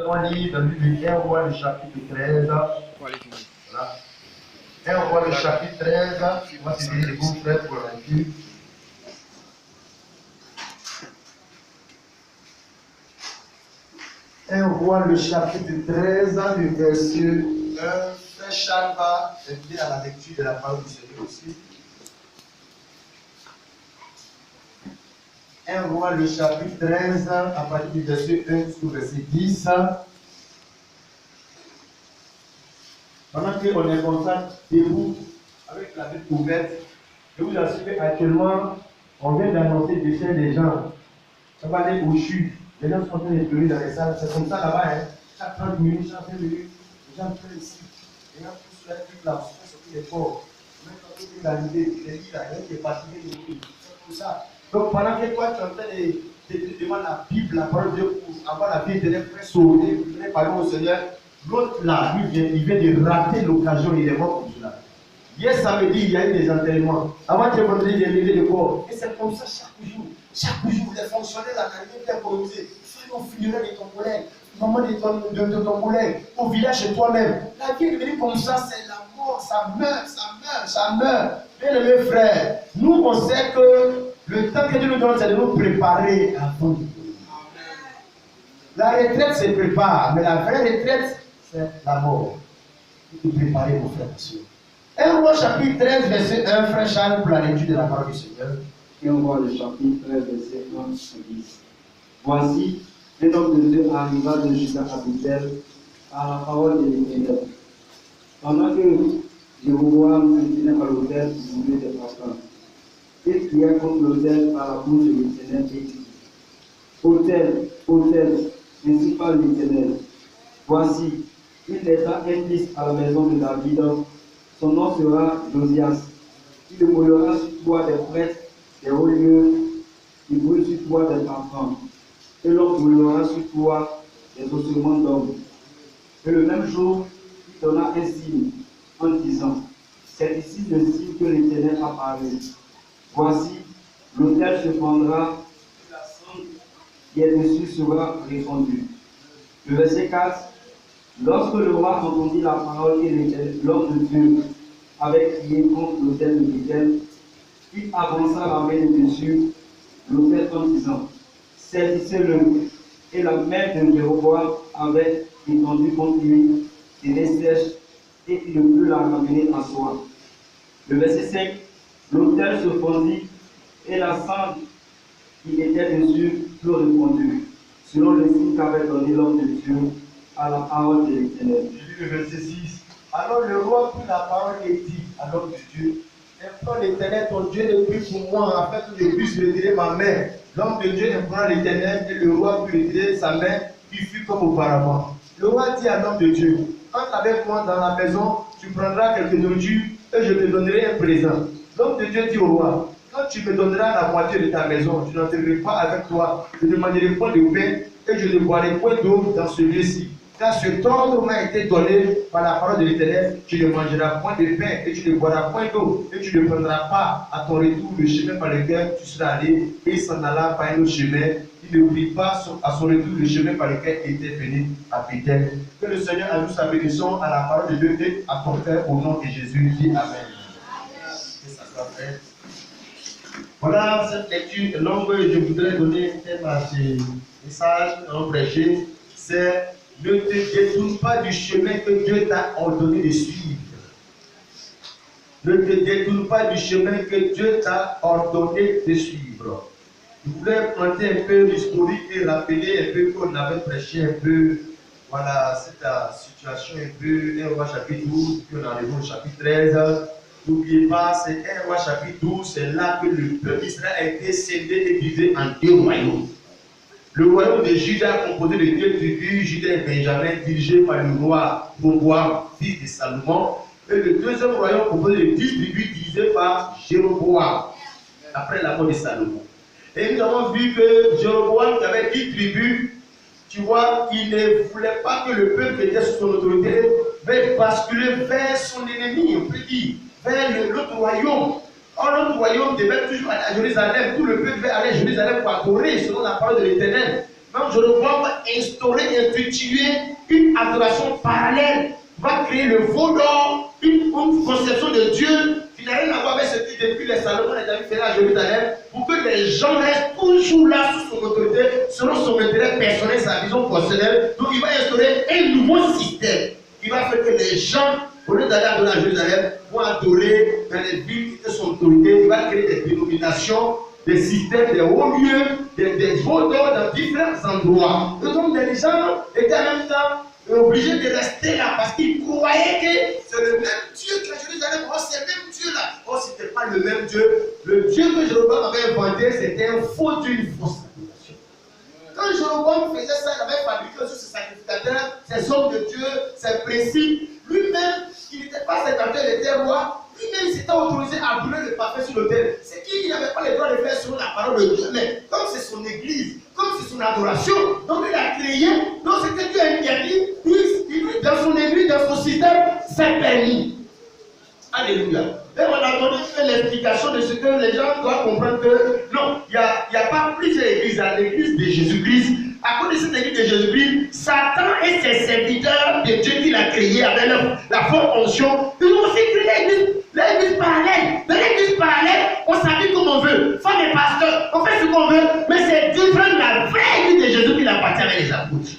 allons lire dans le livre de 1 Roi, le chapitre 13. Voilà. 1 Roi, le chapitre 13. On va se dire les bons frères pour la lecture. 1 Roi, le chapitre 13, le verset 1. Frère Charles va aider à la lecture de la parole du Seigneur aussi. 1 Roi, le chapitre 13, à partir du verset 1 jusqu'au verset 10. Pendant qu'on est comme ça, debout, avec la Bible ouverte, je vous assure actuellement, on vient d'annoncer le décès des gens. Ça va aller au CHU. Les gens sont en train de pleurer dans les salles. C'est comme ça là-bas, hein. Chaque 30 minutes, chaque 20 minutes, les gens pleurent ici. Les gens poussent la Bible là, on fait sortir les corps. Même quand on est arrivé, les lits là, il y a qui est fatigué, c'est comme ça. Donc pendant que toi, tu es en train de demander la Bible, la parole de Dieu, pour avoir la vie éternelle, pour sauver, pour parler au Seigneur, l'autre là, lui, il vient de rater l'occasion, il est mort comme cela. Hier samedi, il y a eu des enterrements. Avant de vendredi, il y a eu des corps. Et c'est comme ça chaque jour. Chaque jour, les fonctionnaires, la carrière bien communauté. Fais au funérailles de ton collègue, maman de ton collègue, au village chez toi-même. La vie est devenue comme ça, c'est la mort, ça meurt, ça meurt, ça meurt. Bien aimés frères, nous on sait que le temps que Dieu nous donne, c'est de nous préparer avant. La retraite se prépare, mais la vraie retraite, c'est la mort. Il faut préparer mon frère, monsieur. 1 Roi chapitre 13, verset 1, frère Charles, pour la lecture de la parole du Seigneur. 1 Roi le chapitre 13, verset 1 à 10. Voici, un homme de Dieu arriva de Juda à Bethel à la parole de l'Éternel. Pendant que Jéroboam se tenait à l'autel du milieu des parfums, il cria contre l'autel par la bouche de l'Éternel et dit: Autel, autel, ainsi parle l'Éternel. Voici, il laissa un fils à la maison de David. Son nom sera Josias. Il moulera sur toi des prêtres, des hauts lieux, il brûle sur toi des parfums. Et l'on moulera sur toi des ossements d'hommes. Et le même jour, il donna un signe en disant: C'est ici le signe que l'Éternel a parlé. Voici, l'autel se fendra, et la cendre qui est dessus sera répandue. Le verset 4. Lorsque le roi entendit la parole que l'homme de Dieu avait crié contre l'autel de Bethel, il avança la main dessus l'autel en disant: Saisissez-le. Et la main de Jéroboam avait étendu contre lui, et sèche, et il ne put la ramener à soi. Le verset 5. L'autel se fondit, et la cendre qui était dessus fut répandue, selon le signe qu'avait donné l'homme de Dieu à la parole de l'Éternel. Je lis le verset 6. Alors le roi prit la parole et dit à l'homme de Dieu: Implore l'Éternel ton Dieu de plus pour moi, afin que je puisse retirer ma main. L'homme de Dieu implora l'Éternel, et le roi put retirer sa main, qui fut comme auparavant. Le roi dit à l'homme de Dieu: Entre avec moi dans la maison, tu prendras quelques nourritures, et je te donnerai un présent. L'homme de Dieu dit au roi: Quand tu me donneras la moitié de ta maison, je n'entrerai pas avec toi, je ne demanderai point de pain, et je ne boirai point d'eau dans ce lieu-ci. Car cet ordre m'a été donné par la parole de l'Éternel: tu ne mangeras point de pain et tu ne boiras point d'eau, et tu ne prendras pas à ton retour le chemin par lequel tu seras allé. Et il s'en alla par un autre chemin. Il ne prit pas à son retour le chemin par lequel il était venu à Bethel. Que le Seigneur ajoute sa bénédiction à la parole de Dieu et à ton cœur au nom de Jésus. Dis Amen. Que ça soit fait. Voilà, cette lecture est longue. Je voudrais donner un thème à ce message, à prêcher. C'est: ne te détourne pas du chemin que Dieu t'a ordonné de suivre. Ne te détourne pas du chemin que Dieu t'a ordonné de suivre. Je voulais prendre un peu l'historique et rappeler un peu qu'on avait prêché un peu, voilà, cette situation un peu, 1 Roi chapitre 12, puis on arrive au chapitre 13. N'oubliez pas, c'est 1 Roi chapitre 12, c'est là que le peuple d'Israël a été scindé et divisé en deux royaumes. Le royaume de Juda, composé de deux tribus, Juda et Benjamin, dirigé par le roi Roboam, fils de Salomon, et le deuxième royaume, composé de 10 tribus, dirigé par Jéroboam, après la mort de Salomon. Et nous avons vu que Jéroboam, qui avait 10 tribus, tu vois, il ne voulait pas que le peuple qui était sous son autorité veuille basculer vers son ennemi, on peut dire, vers l'autre royaume. Or, notre royaume devait toujours aller à Jérusalem. Tout le peuple devait aller à Jérusalem pour adorer selon la parole de l'Éternel. Donc Jéroboam va instaurer, instituer une adoration parallèle, va créer le veau d'or, une conception de Dieu qui n'a rien à voir avec ce qui depuis les Salomon et David fait à Jérusalem, pour que les gens restent toujours là sous son autorité, selon son intérêt personnel, sa vision personnelle. Donc il va instaurer un nouveau système qui va faire que les gens, au lieu d'aller adorer à Jérusalem, vont adorer dans les villes qui sont autorité. Il va créer des dénominations, des systèmes, des hauts lieux, des veaux d'or dans différents endroits. Et donc les gens étaient en même temps obligés de rester là parce qu'ils croyaient que c'est le même Dieu qu'à Jérusalem. Oh, c'est le même Dieu là. Oh, ce n'était pas le même Dieu. Le Dieu que Jéroboam avait inventé, c'était un faux Dieu, une fausse adoration. Quand Jéroboam faisait ça, il avait fabriqué aussi ses sacrificateurs, ses hommes de Dieu, ses principes. Lui-même, il n'était pas sacrificateur, il était roi. Lui-même, il s'était autorisé à brûler le parfum sur l'autel. C'est qu'il n'avait pas le droit de faire selon la parole de Dieu. Mais comme c'est son église, comme c'est son adoration, donc il a créé, donc c'était Dieu qui a dit, dans son église, dans son système, c'est permis. Alléluia. Et on a donné l'explication de ce que les gens doivent comprendre que non, il n'y a pas plusieurs églises. À l'église de Jésus-Christ, à cause de cette église de Jésus-Christ, Satan et ses serviteurs de Dieu qu'il a créés avec la forte onction, ils ont aussi créé l'église parallèle. Dans l'église parallèle, on s'habille comme on veut. Femme et pasteur, on fait ce qu'on veut, mais c'est différent de la vraie église de Jésus qui a parti avec les apôtres.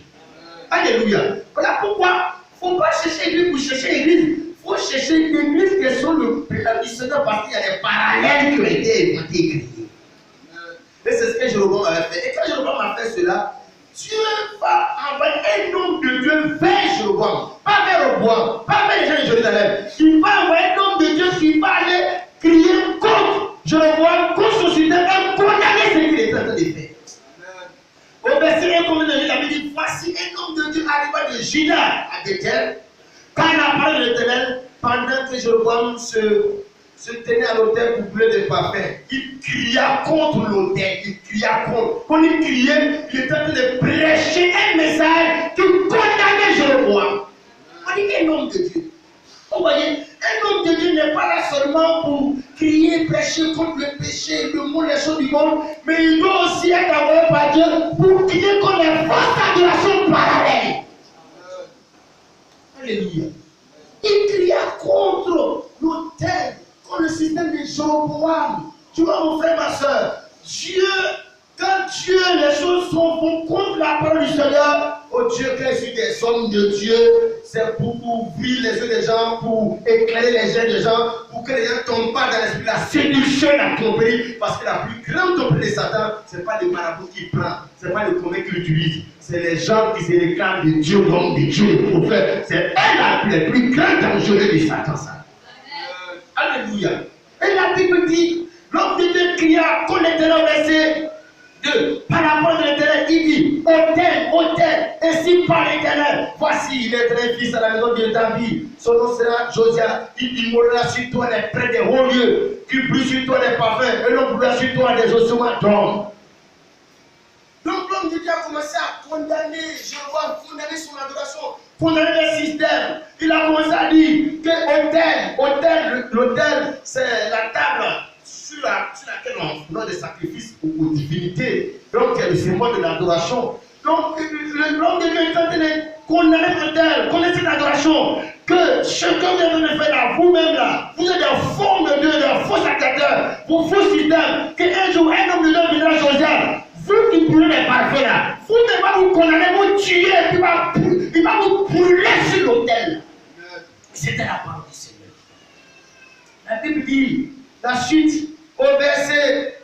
Alléluia. Voilà pourquoi il ne faut pas chercher église pour chercher église. Il faut chercher une église qui sont le prédécesseur parce qu'il y a des parallèles qui ont été créés. Et c'est ce que Jéroboam avait fait. Et quand Jéroboam a fait cela, Dieu va envoyer un homme de Dieu vers Jéroboam, pas vers Roboam, pas vers les gens de Jérusalem. Il va envoyer un homme de Dieu qui va aller crier contre Jéroboam, contre son système, et condamner ce qu'il est en train de faire. Au verset 1, comme il avait dit, voici un homme de Dieu arriva de Juda à Bethel, quand il a parlé de l'Éternel, pendant que Jéroboam se tenait à l'autel pour brûler des parfums, il cria contre l'autel, il cria contre. Quand il criait, il était en train de prêcher un message qui condamnait Jéroboam. On dit un homme de Dieu. Vous voyez, un homme de Dieu n'est pas là seulement pour crier, prêcher contre le péché, le monde, les choses du monde, mais il doit aussi être envoyé par Dieu pour crier contre les fausses adorations parallèles. Alléluia. Il cria contre l'autel, contre le système de Jéroboam. Tu vois, mon frère, ma soeur, Dieu, quand Dieu, les choses vont contre la parole du Seigneur, oh Dieu, crée sur des hommes de Dieu, c'est pour ouvrir les yeux des gens, pour éclairer les yeux des gens, pour que les gens ne tombent pas dans l'esprit de la séduction, la tromperie, parce que la plus grande tromperie de Satan, ce n'est pas les marabouts qui prend, ce n'est pas les communs qui l'utilisent, c'est les gens qui se réclament de Dieu, l'homme de Dieu, le prophète. C'est elle la plus grande dangereuse de Satan, ça. Alléluia. Et la Bible dit, l'homme de Dieu cria contre l'Éternel, verset 2. Par la parole de l'Éternel, il dit, autel, ainsi par l'Éternel. Voici l'Éternel fils à la maison de David. Son nom sera Josia. Il immolera sur toi les près des hauts lieux, qui brûle sur toi des parfums, et l'on brûlera sur toi des ossements d'hommes. Donc l'homme de Dieu a commencé à condamner Jéhovah, condamner son adoration, condamner les systèmes. Il a commencé à dire que l'autel, c'est la table sur laquelle on donne des sacrifices aux divinités. Donc c'est le symbole de l'adoration. Donc l'homme de Dieu est en train de condamner l'autel, condamner cette adoration. Que chacun de vous fait là, vous-même là, vous êtes des faux de Dieu, des faux sacrificateurs, vos faux systèmes. Qu'un jour un homme de Dieu viendra Josiah. Vous qui brûlez les parfums là, vous ne pas vous condamner, vous tuer, il va vous brûler sur l'autel. C'était la parole du Seigneur. La Bible dit, la suite, au verset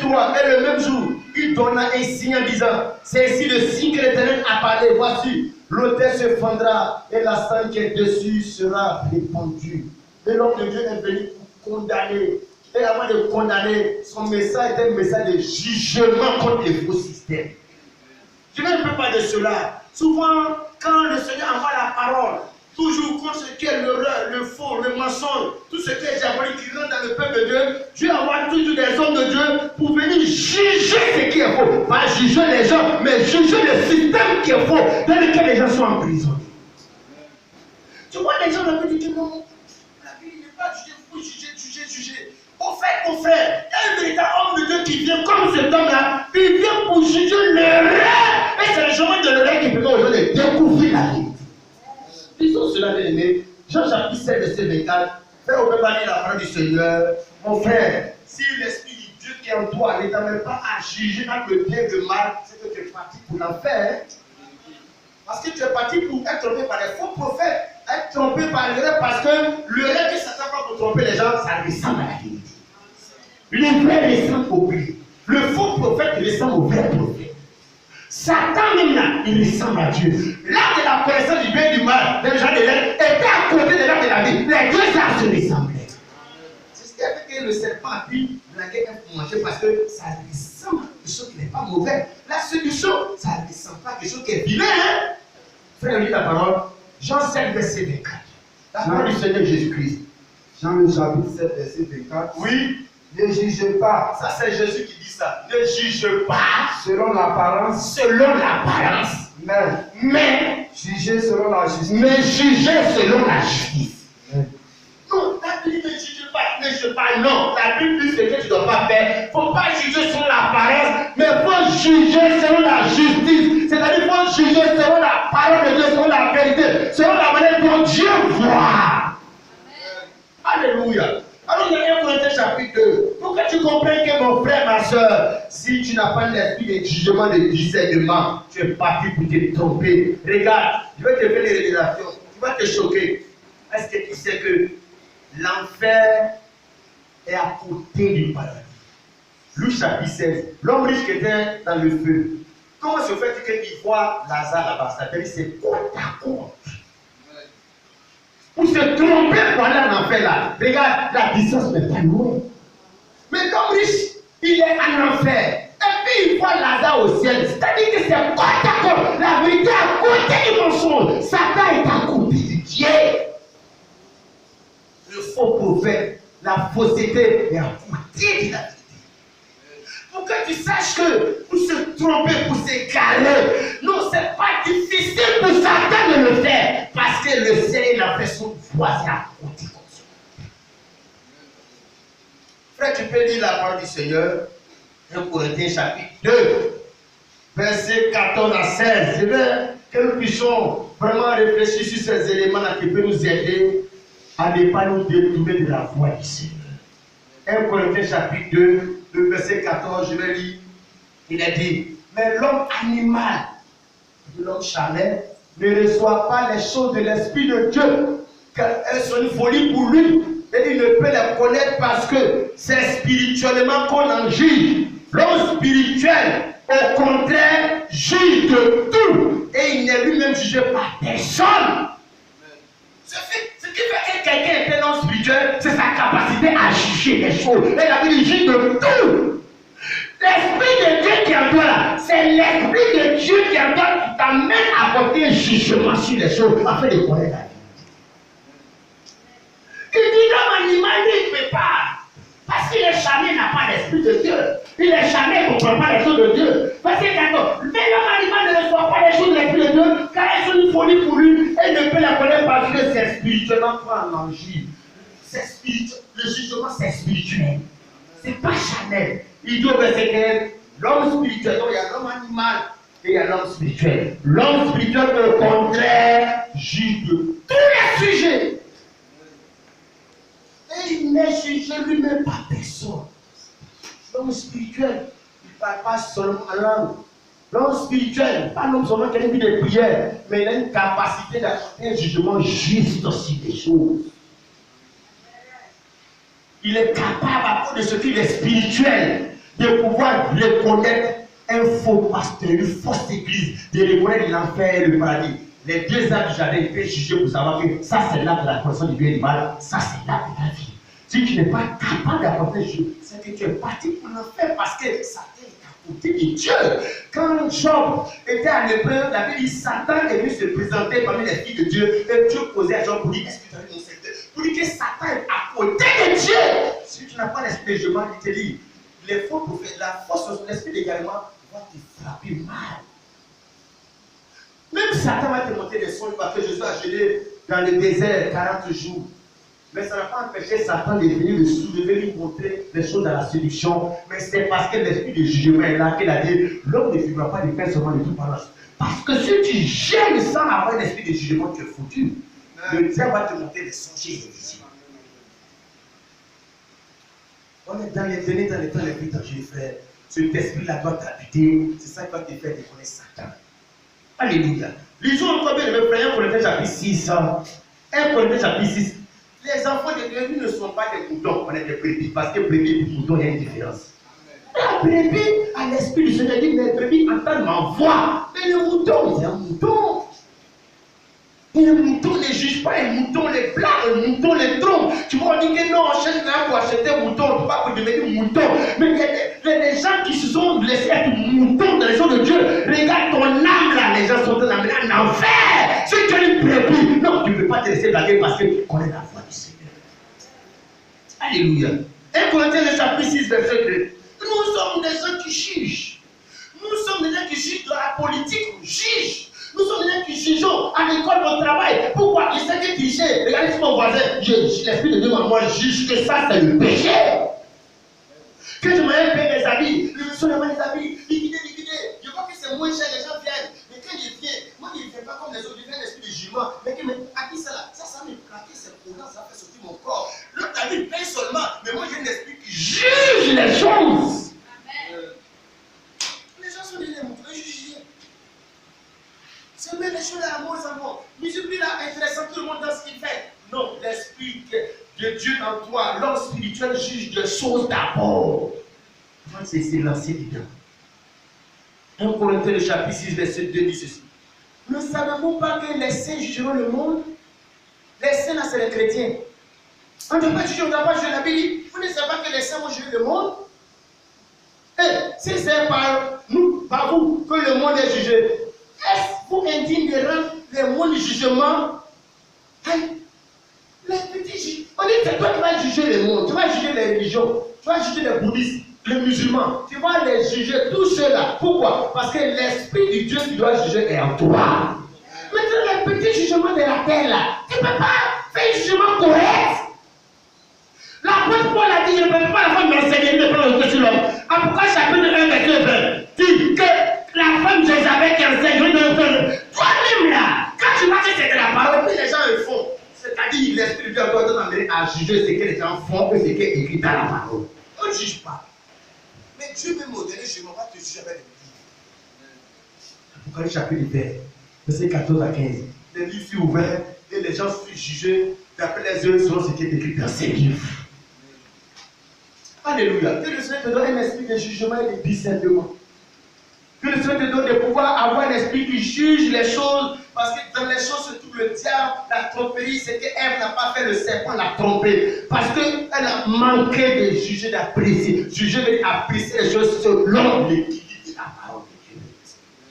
3, et le même jour, il donna un signe en disant, c'est ici le signe que l'Éternel a parlé, voici, l'autel se fendra et la sang qui est dessus sera répandue. Et l'homme de Dieu est venu pour condamner. Et avant de condamner, son message était un message de jugement contre les faux systèmes. Je ne peux pas de cela. Souvent, quand le Seigneur envoie la parole, toujours contre ce qui est l'erreur, le faux, le mensonge, tout ce qui est diabolique qui rentre dans le peuple de Dieu, Dieu envoie toujours des hommes de Dieu pour venir juger ce qui est faux. Pas juger les gens, mais juger le système qui est faux, dans lequel les gens sont en prison. Tu vois, les gens ont dit que non, la Bible n'est pas juger, il faut juger. Au prophète, mon frère, un véritable homme de Dieu qui vient comme cet homme-là, il vient pour juger l'erreur. Et c'est le chemin de l'erreur qui permet aux gens de découvrir la vie. Disons cela, bien aimé. Jean chapitre 7, verset 24. Frère, on peut parler la parole du Seigneur. Mon frère, si l'Esprit du Dieu qui est en toi ne t'amène pas à juger entre le bien et le mal, c'est que tu es parti pour l'enfer. Parce que tu es parti pour être trompé par les faux prophètes, être trompé par l'erreur, parce que l'erreur que Satan va pour tromper les gens, ça ressemble à la vérité. Le vrai ressemble au vrai. Le faux prophète ressemble au vrai prophète. Satan même là, il ressemble à Dieu. L'art de la connaissance du bien et du mal, les gens de l'air, était à côté de l'art de la vie. Les deux arts se ressemblaient. C'est ce qui a fait que le serpent a pu blaguer un manger parce que ça ressemble à quelque chose qui n'est pas mauvais. La solution, ça ne ressemble pas à quelque chose qui est vilain. Hein? Frère, lis la parole. Jean 7, verset 24. La parole du Seigneur Jésus-Christ. Jean le chapitre 7, verset 24. Oui. Ne jugez pas. Ça, c'est Jésus qui dit ça. Ne juge pas Selon l'apparence. selon l'apparence. Mais Jugez selon la justice. mais jugez selon la justice. Amen. Non, la Bible ne juge pas, ne juge pas, non. La Bible dit ce que tu ne dois pas faire. Il ne faut pas juger selon l'apparence, mais il faut juger selon la justice. C'est-à-dire qu'il faut juger selon la parole de Dieu, selon la vérité, selon la manière dont Dieu voit. Alléluia. Alors, il y a 1 Corinthiens chapitre 2. Pour que tu comprennes que mon frère, ma soeur, si tu n'as pas l'esprit de jugement, de discernement, tu es parti pour te tromper. Regarde, je vais te faire des révélations. Tu vas te choquer. Est-ce que tu sais que l'enfer est à côté du paradis? Luc chapitre 16. L'homme riche qui était dans le feu. Comment se fait-il qu'il voit Lazare là-bas? Ça veut dire que c'est côte à côte. Pour se tromper pour aller en enfer là. Regarde, la distance n'est pas loin. Mais l'homme riche, il est en enfer. Et puis il voit Lazare au ciel. C'est-à-dire que c'est côte à côte. La vérité est à côté du mensonge. Satan est à côté de Dieu. Le faux prophète, la fausseté est à côté de la vérité. Pour que tu saches que pour se tromper, pour s'égarer, non, c'est pas difficile pour Satan de le faire. Parce que le ciel et la personne voisine à côté comme ça. Frère, tu peux lire la parole du Seigneur, 1 Corinthiens chapitre 2, verset 14 à 16. Je veux que nous puissions vraiment réfléchir sur ces éléments-là qui peuvent nous aider à ne pas nous détourner de la voie du Seigneur. 1 Corinthiens chapitre 2, le verset 14, je vais lire. Il a dit, mais l'homme animal, l'homme charnel, ne reçoit pas les choses de l'Esprit de Dieu, car elles sont une folie pour lui. Et il ne peut les connaître parce que c'est spirituellement qu'on en juge. L'homme spirituel, au contraire, juge de tout. Et il n'est lui-même jugé par personne. Ce qui fait que quelqu'un est un homme spirituel, c'est sa capacité à juger les choses. Et la Bible juge de tout. L'Esprit de Dieu qui est en toi là, c'est l'Esprit de Dieu qui est en toi qui t'amène à porter un jugement sur les choses afin de connaître la vie. Il dit l'homme animal, il ne peut pas. Parce qu'il est charmé, il n'a pas l'Esprit de Dieu. Il est charmé, il ne comprend pas les choses de Dieu. Parce que mais l'homme animal ne reçoit pas les choses de l'Esprit de Dieu, car elles sont une folie pour lui, et il ne peut la connaître parce que c'est spirituellement quoi en juge. C'est spirituel. Le jugement, c'est spirituel. C'est pas charnel. Il dit au verset 15, l'homme spirituel, donc il y a l'homme animal et il y a l'homme spirituel. L'homme spirituel, au contraire, juge de tous les sujets. Et il n'est jugé lui-même par personne. L'homme spirituel, il ne parle pas seulement en langue. L'homme spirituel, pas l'homme seulement qui a une vie de prière, mais il a une capacité d'apporter un jugement juste aussi des choses. Il est capable, à cause de ce qu'il est spirituel, de pouvoir reconnaître un faux pasteur, une fausse église, de reconnaître l'enfer et le paradis. Les deux arbres du jardin, il peut juger pour savoir que ça c'est l'arbre de la connaissance du bien et du mal, ça c'est l'arbre de la vie. Si tu n'es pas capable d'apporter le jeu, c'est que tu es parti pour l'enfer parce que Satan est à côté de Dieu. Quand Job était à l'épreuve, la Bible dit Satan est venu se présenter parmi les filles de Dieu et Dieu posait à Job pour dire est-ce que tu as vu mon secteur? Pour dire que Satan est à côté de Dieu. Si tu n'as pas l'esprit de jugement, il te dit les faux prophètes, la force de l'esprit d'également va te frapper mal. Même Satan va te monter des songes parce que Jésus a gelé dans le désert 40 jours. Mais ça n'a pas empêché Satan de venir le soulever, lui montrer les choses dans la séduction. Mais c'est parce que l'esprit de jugement est là qu'il a dit l'homme ne vivra pas de pain seulement de toute parole. Parce que si tu gênes sans avoir l'esprit de jugement, tu es foutu. Le diable va te montrer les songes invisibles. On est dans les derniers temps, les temps les plus dangereux, frère. Cet esprit-là doit t'habiter. C'est ça qui va te faire déconner Satan. Alléluia. Lisons encore bien le frère, 1 Corinthiens chapitre 6. 1 Corinthiens chapitre 6. Les enfants de Dieu ne sont pas des moutons, on est des brebis. Parce que brebis et mouton, il y a une différence. La brebis a l'esprit du Seigneur dit, les brebis entendent ma voix. Mais le mouton, c'est un mouton. Et le mouton ne juge pas, un mouton les blague, un mouton les trompe. Tu vas dire que non, on cherche là pour acheter un mouton, pas pour devenir mouton. Mais il y a des gens qui se sont laissés être moutons dans les choses de Dieu. Regarde ton âme là, les gens sont amenés en enfer. Si tu es une brebis, non, tu ne peux pas te laisser blaguer parce que tu connais la voix du Seigneur. Alléluia. 1 Corinthiens le chapitre 6, verset 2. Nous sommes des gens qui jugent. Nous sommes des gens qui jugent dans la politique, on juge. Nous sommes des gens qui jugeons à l'école, au travail. Pourquoi? Il sait que tricher. Regardez sur mon voisin. L'esprit de Dieu, moi, je juge que ça, c'est le péché. Que je m'aille payer mes habits. Le monsieur me les habits. Liquider. Je vois que c'est moins cher, les gens viennent. Mais quand ils viennent, moi, ils ne viennent pas comme les autres. Ils viennent l'esprit de jugement. Mais à qui ça là? Ça me plaque, c'est courant, ça fait sortir mon corps. L'autre a dit, paye seulement. Mais moi, j'ai un esprit qui juge les choses. Les gens sont des moutons, ils jugent. C'est même les choses à l'amour, les enfants. Mais celui là intéressant tout le monde dans ce qu'il fait. Non, l'esprit de Dieu en toi, l'homme spirituel juge des choses d'abord. Comment c'est lancé dedans? 1 Corinthiens le chapitre 6, verset 2 dit ceci. Ne savez-vous pas que les saints jugeront le monde? Les saints là, c'est les chrétiens. On ne doit pas juger, on ne doit pas juger la Bible. Vous ne savez pas que les saints vont juger le monde? Si c'est par nous, par vous, que le monde est jugé, est-ce vous indigne de rendre les mots de jugement? Les petits juges. On dit c'est toi qui vas juger le monde, tu vas juger les religions, tu vas juger les bouddhistes, les musulmans, tu vas les juger tous ceux-là. Pourquoi? Parce que l'esprit du Dieu qui doit juger est en toi. Maintenant, les petits jugements de la terre là, tu ne peux pas faire un jugement correct. L'apôtre Paul a dit, je ne peux pas la femme m'enseigner de prendre le sur l'homme. En pourquoi chapitre 1, verset 20 dit que la femme Jézabel qui enseigne, je ne peux toi-même là, quand tu vois que c'est de la parole, puis les gens le font. C'est-à-dire, l'esprit de Dieu doit t'amener à juger ce que les gens font et ce qui est écrit dans la parole. On ne juge pas. Mais Dieu même au dernier jugement va te juger avec les livres. Apocalypse chapitre 20, verset 14 à 15. Les livres furent ouverts et les gens furent jugés d'après les œuvres selon ce qui est écrit dans ces livres. Alléluia. Que le Seigneur te donne un esprit de jugement et de discernement. Que le Seigneur te donne de pouvoir avoir un esprit qui juge les choses. Parce que dans les choses se trouve le diable, la tromperie, c'est qu'Ève n'a pas fait le serpent, l'a trompé. Parce qu'elle a manqué de juger, d'apprécier. Juger, d'apprécier les choses selon l'équilibre de la parole de Dieu.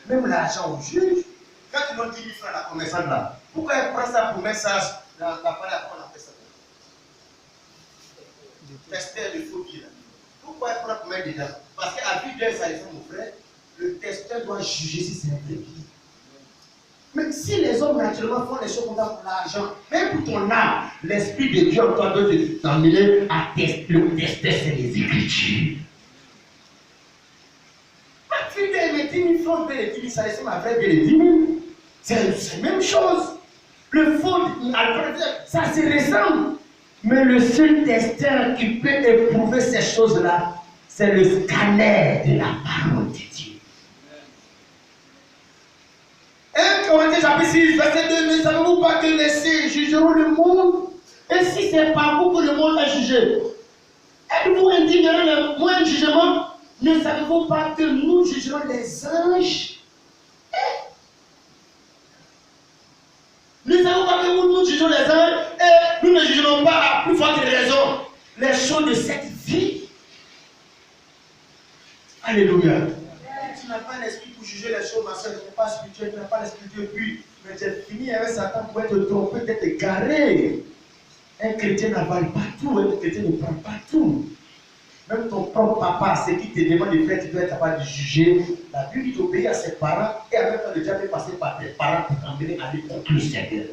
Même l'argent, on juge. Quand ils l'ont 10 000 francs à la commerçante là, pourquoi elle prend ça pour mettre ça dans la parole, après on appelle ça? Testeur de faux billets. Pourquoi elle prend pour mettre dedans? Parce qu'à vue d'elle, ça les fait mon frère. Le testeur doit juger si c'est un vrai billet. Mais si les hommes naturellement font les choses comme ça pour l'argent, même pour ton âme, l'esprit de Dieu en toi doit t'emmener à tester. Le testeur, c'est les Écritures. Ma fille, elle met 10 000 francs, elle 10 000, ça laisse ma vraie bien les 10 000. C'est la même chose. Le faux, ça se ressemble. Mais le seul testeur qui peut éprouver ces choses-là, c'est le scanner de la parole de Dieu. 1 Corinthiens chapitre 6, verset 2, ne savez-vous pas que les saints jugeront le monde? Et si c'est par vous que le monde est jugé, êtes-vous indignerez le moins jugement? Ne savez-vous pas que nous jugerons les anges? Ne savez-vous pas que nous jugerons les anges et nous ne jugerons pas à plus forte raison les choses de cette vie? Alléluia. Tu n'as pas l'esprit pour juger les choses, ma soeur, tu n'es pas spirituel, tu n'as pas l'esprit de Dieu, puis, mais tu es fini avec Satan pour être trompé, d'être égaré. Un chrétien n'avale pas tout, un chrétien ne prend pas tout. Même ton propre papa, ce qui te demande de faire, tu dois être capable de juger. La Bible dit d'obéir à ses parents et en même temps le diable est passé par tes parents pour t'emmener à aller contre le Seigneur.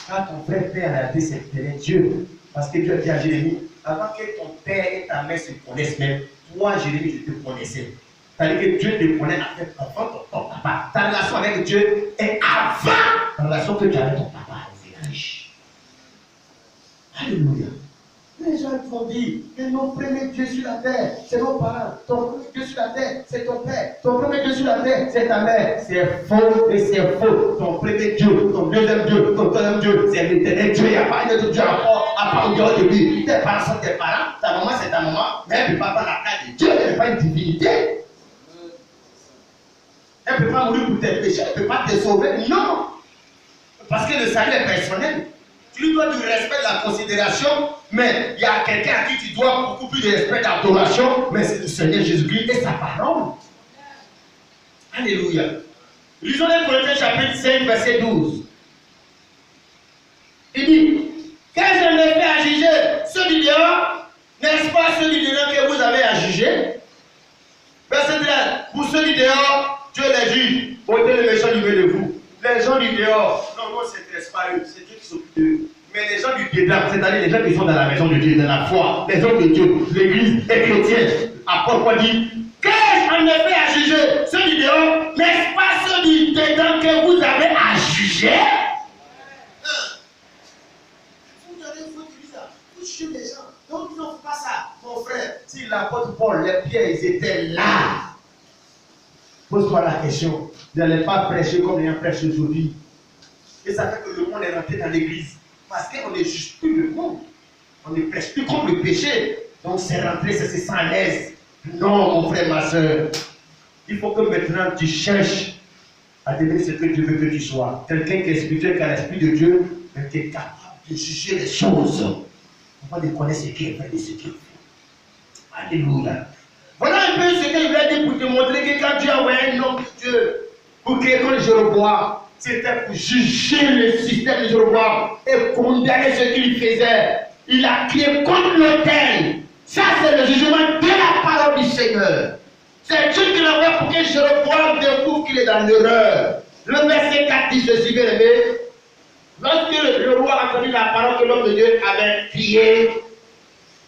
Quand ton vrai père a dit c'était Dieu, parce que Dieu a dit à Jérémie, avant que ton père et ta mère se connaissent même, toi, Jérémie, je te connaissais. C'est-à-dire que Dieu te connaît avant ton papa. Ta relation avec Dieu est avant la relation que tu as avec ton papa. Alléluia. Les gens vont dire que nos premiers Dieu sur la terre, c'est nos parents. Ton premier Dieu sur la terre, c'est ton père. Ton premier Dieu sur la terre, c'est ta mère. C'est faux et c'est faux. Ton premier Dieu, ton deuxième Dieu, ton troisième Dieu, c'est l'éternel Dieu. Il n'y a pas de Dieu encore, à part au dehors de lui. Tes parents sont tes parents, ta maman c'est ta maman, mais elle ne peut pas prendre la taille de Dieu, elle n'est pas une divinité. Elle ne peut pas mourir pour tes péchés, elle ne peut pas te sauver. Non. Parce que le salut est personnel. Tu lui dois du respect, de la considération, mais il y a quelqu'un à qui tu dois beaucoup plus de respect, d'adoration, mais c'est le Seigneur Jésus-Christ et sa parole. Alléluia. Lisons les Corinthiens chapitre 5, verset 12. Il dit, qu'est-ce que j'ai fait à juger ceux du dehors, n'est-ce pas ceux du dehors que vous avez à juger? Verset 13, pour ceux du dehors, Dieu les juge, ôtez le méchant du milieu de vous. Les gens du dehors, non, on ne s'intéresse pas à eux, c'est Dieu qui s'occupe d'eux. Mais les gens du dedans, c'est-à-dire les gens qui sont dans la maison de Dieu, dans la foi, les hommes de Dieu, l'église, les chrétiens, apôtre Paul dit, qu'est-ce qu'on a fait à juger ceux du dehors, n'est-ce pas ceux du dedans que vous avez à juger? Vous avez votre église, vous jugez les gens, donc ils n'ont pas ça, mon frère. Si l'apôtre Paul, les pierres, ils étaient là. Pose-toi la question. Vous n'allez pas prêcher comme les gens prêchent aujourd'hui. Et ça fait que le monde est rentré dans l'église. Parce qu'on ne juge plus le monde. On ne prêche plus comme le péché. Donc c'est rentré, c'est se sent à l'aise. Non, mon frère, ma soeur. Il faut que maintenant tu cherches à devenir ce que Dieu veut que tu sois. Quelqu'un qui est spirituel, qui a l'esprit de Dieu, mais qui est capable de juger les choses. On va connaître ce qui est vrai et ce qui est faux. Alléluia. Voilà un peu ce que je voulais dire pour te montrer que quand Dieu a envoyé un homme de Dieu pour que quand Jéroboam, c'était pour juger le système de Jéroboam et condamner ce qu'il faisait. Il a crié contre l'autel. Ça, c'est le jugement de la parole du Seigneur. C'est Dieu qui l'a envoyé pour que Jéroboam découvre qu'il est dans l'erreur. Le verset 4 dit ceci, bien aimé. Lorsque le roi a entendu la parole que l'homme de Dieu avait crié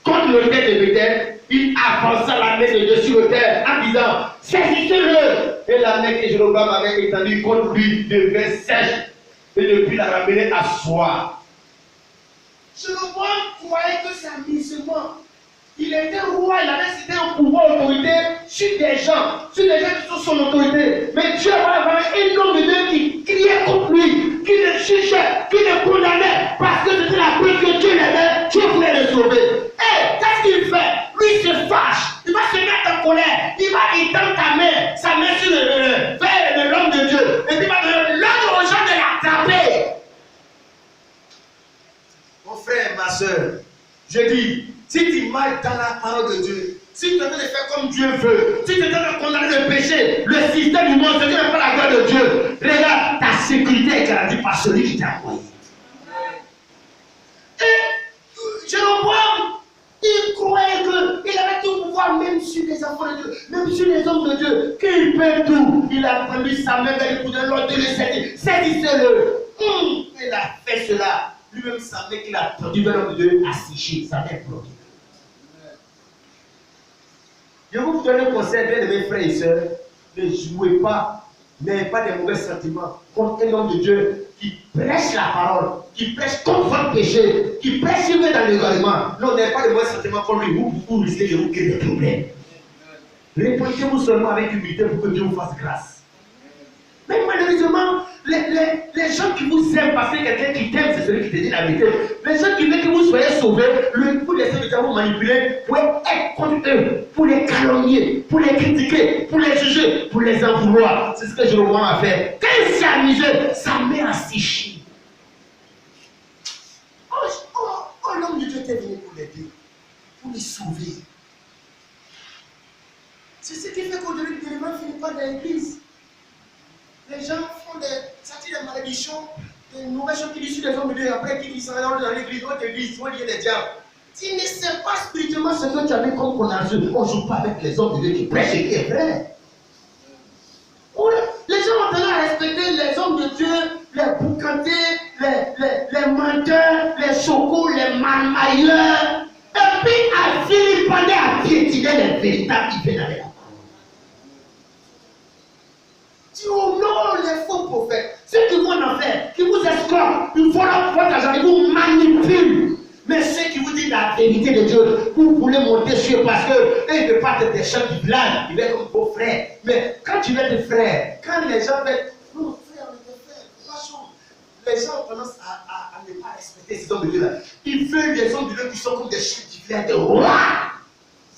contre l'autel de Bethel, il avança la main de Dieu sur l'autel en disant, saisissez-le. Et la main que Jéroboam avait étendue contre lui devait sèche et depuis la ramener à soi. Jéroboam croyait que c'est un musulman. Il était roi, il avait cité un pouvoir, autorité sur des gens qui sont son autorité. Mais Dieu va avoir un homme de Dieu qui criait contre lui, qui le jugeait, qui le condamnait, parce que c'était la preuve que Dieu l'aimait, Dieu voulait le sauver. Et qu'est-ce qu'il fait? Lui il se fâche, il va se mettre en colère, il va étendre sa main sur l'homme de Dieu, et puis il va donner l'ordre aux gens de l'attraper. Mon frère, ma soeur, je dis, si tu marches dans la parole de Dieu, si tu es en train de faire comme Dieu veut, si tu es en train de condamner le péché, le système du monde, ce qui n'est pas la gloire de Dieu, regarde, ta sécurité est garantie par celui qui t'a envoyé. Et Jéroboam, il croyait qu'il avait tout pouvoir, même sur les enfants de Dieu, même sur les hommes de Dieu, qu'il peut tout. Il a pris sa main vers le coup de l'ordre de le saisir. Saisissez-le. Il a fait cela. Lui-même savait qu'il a tendu vers l'homme de Dieu à sécher. Ça m'est bloqué. Je vais vous donner un conseil, bien aimés frères et sœurs. Ne jouez pas, n'ayez pas de mauvais sentiments contre un homme de Dieu qui prêche la parole, qui prêche contre votre péché, qui prêche dans l'égarement. Non, n'ayez pas de mauvais sentiments contre lui, vous risquez de vous créer des problèmes. Répondez-vous seulement avec humilité pour que Dieu vous fasse grâce. Mais malheureusement, les gens qui vous aiment, parce que quelqu'un qui t'aime, c'est celui qui te dit la vérité. Les gens qui veulent que vous soyez sauvés, pour laisser les gens vous manipuler, pour être contre eux, pour les calomnier, pour les critiquer, pour les juger, pour les en vouloir. C'est ce que Jéroboam a fait. Quand il s'est amusé, sa main a séché. Oh, l'homme de Dieu était venu pour l'aider, pour les sauver. C'est ce qui fait qu'aujourd'hui, le développement ne finit pas dans l'église. Les gens font ça tire des malédictions, des mauvaises choses qui disent sur les hommes de Dieu, après qui disent dans l'église, votre église, où il y a des diables. Tu ne sais pas spirituellement ce que tu avais comme connaissance. On ne joue pas avec les hommes de Dieu qui prêchent et qui est vrai. Les gens ont tendance à respecter les hommes de de Dieu, les boucantés, les menteurs, les chocos, les marmailleurs, et puis à vilipender, à piétiner les véritables qui viennent avec la parole. Tu honores les faux prophètes, ceux qui vont en faire, qui vous escortent, ils volent votre argent, ils vous manipulent. Mais ceux qui vous disent la vérité de Dieu, vous voulez monter sur parce que ils ne veulent pas être des gens qui blaguent, ils veulent être comme vos frères. Mais quand tu veux être frère, quand les gens veulent, non, frère, on est frère, franchement, les gens ont tendance à ne pas respecter ces hommes de Dieu là. Ils veulent des hommes de Dieu qui sont comme des chiens qui viennent de roi,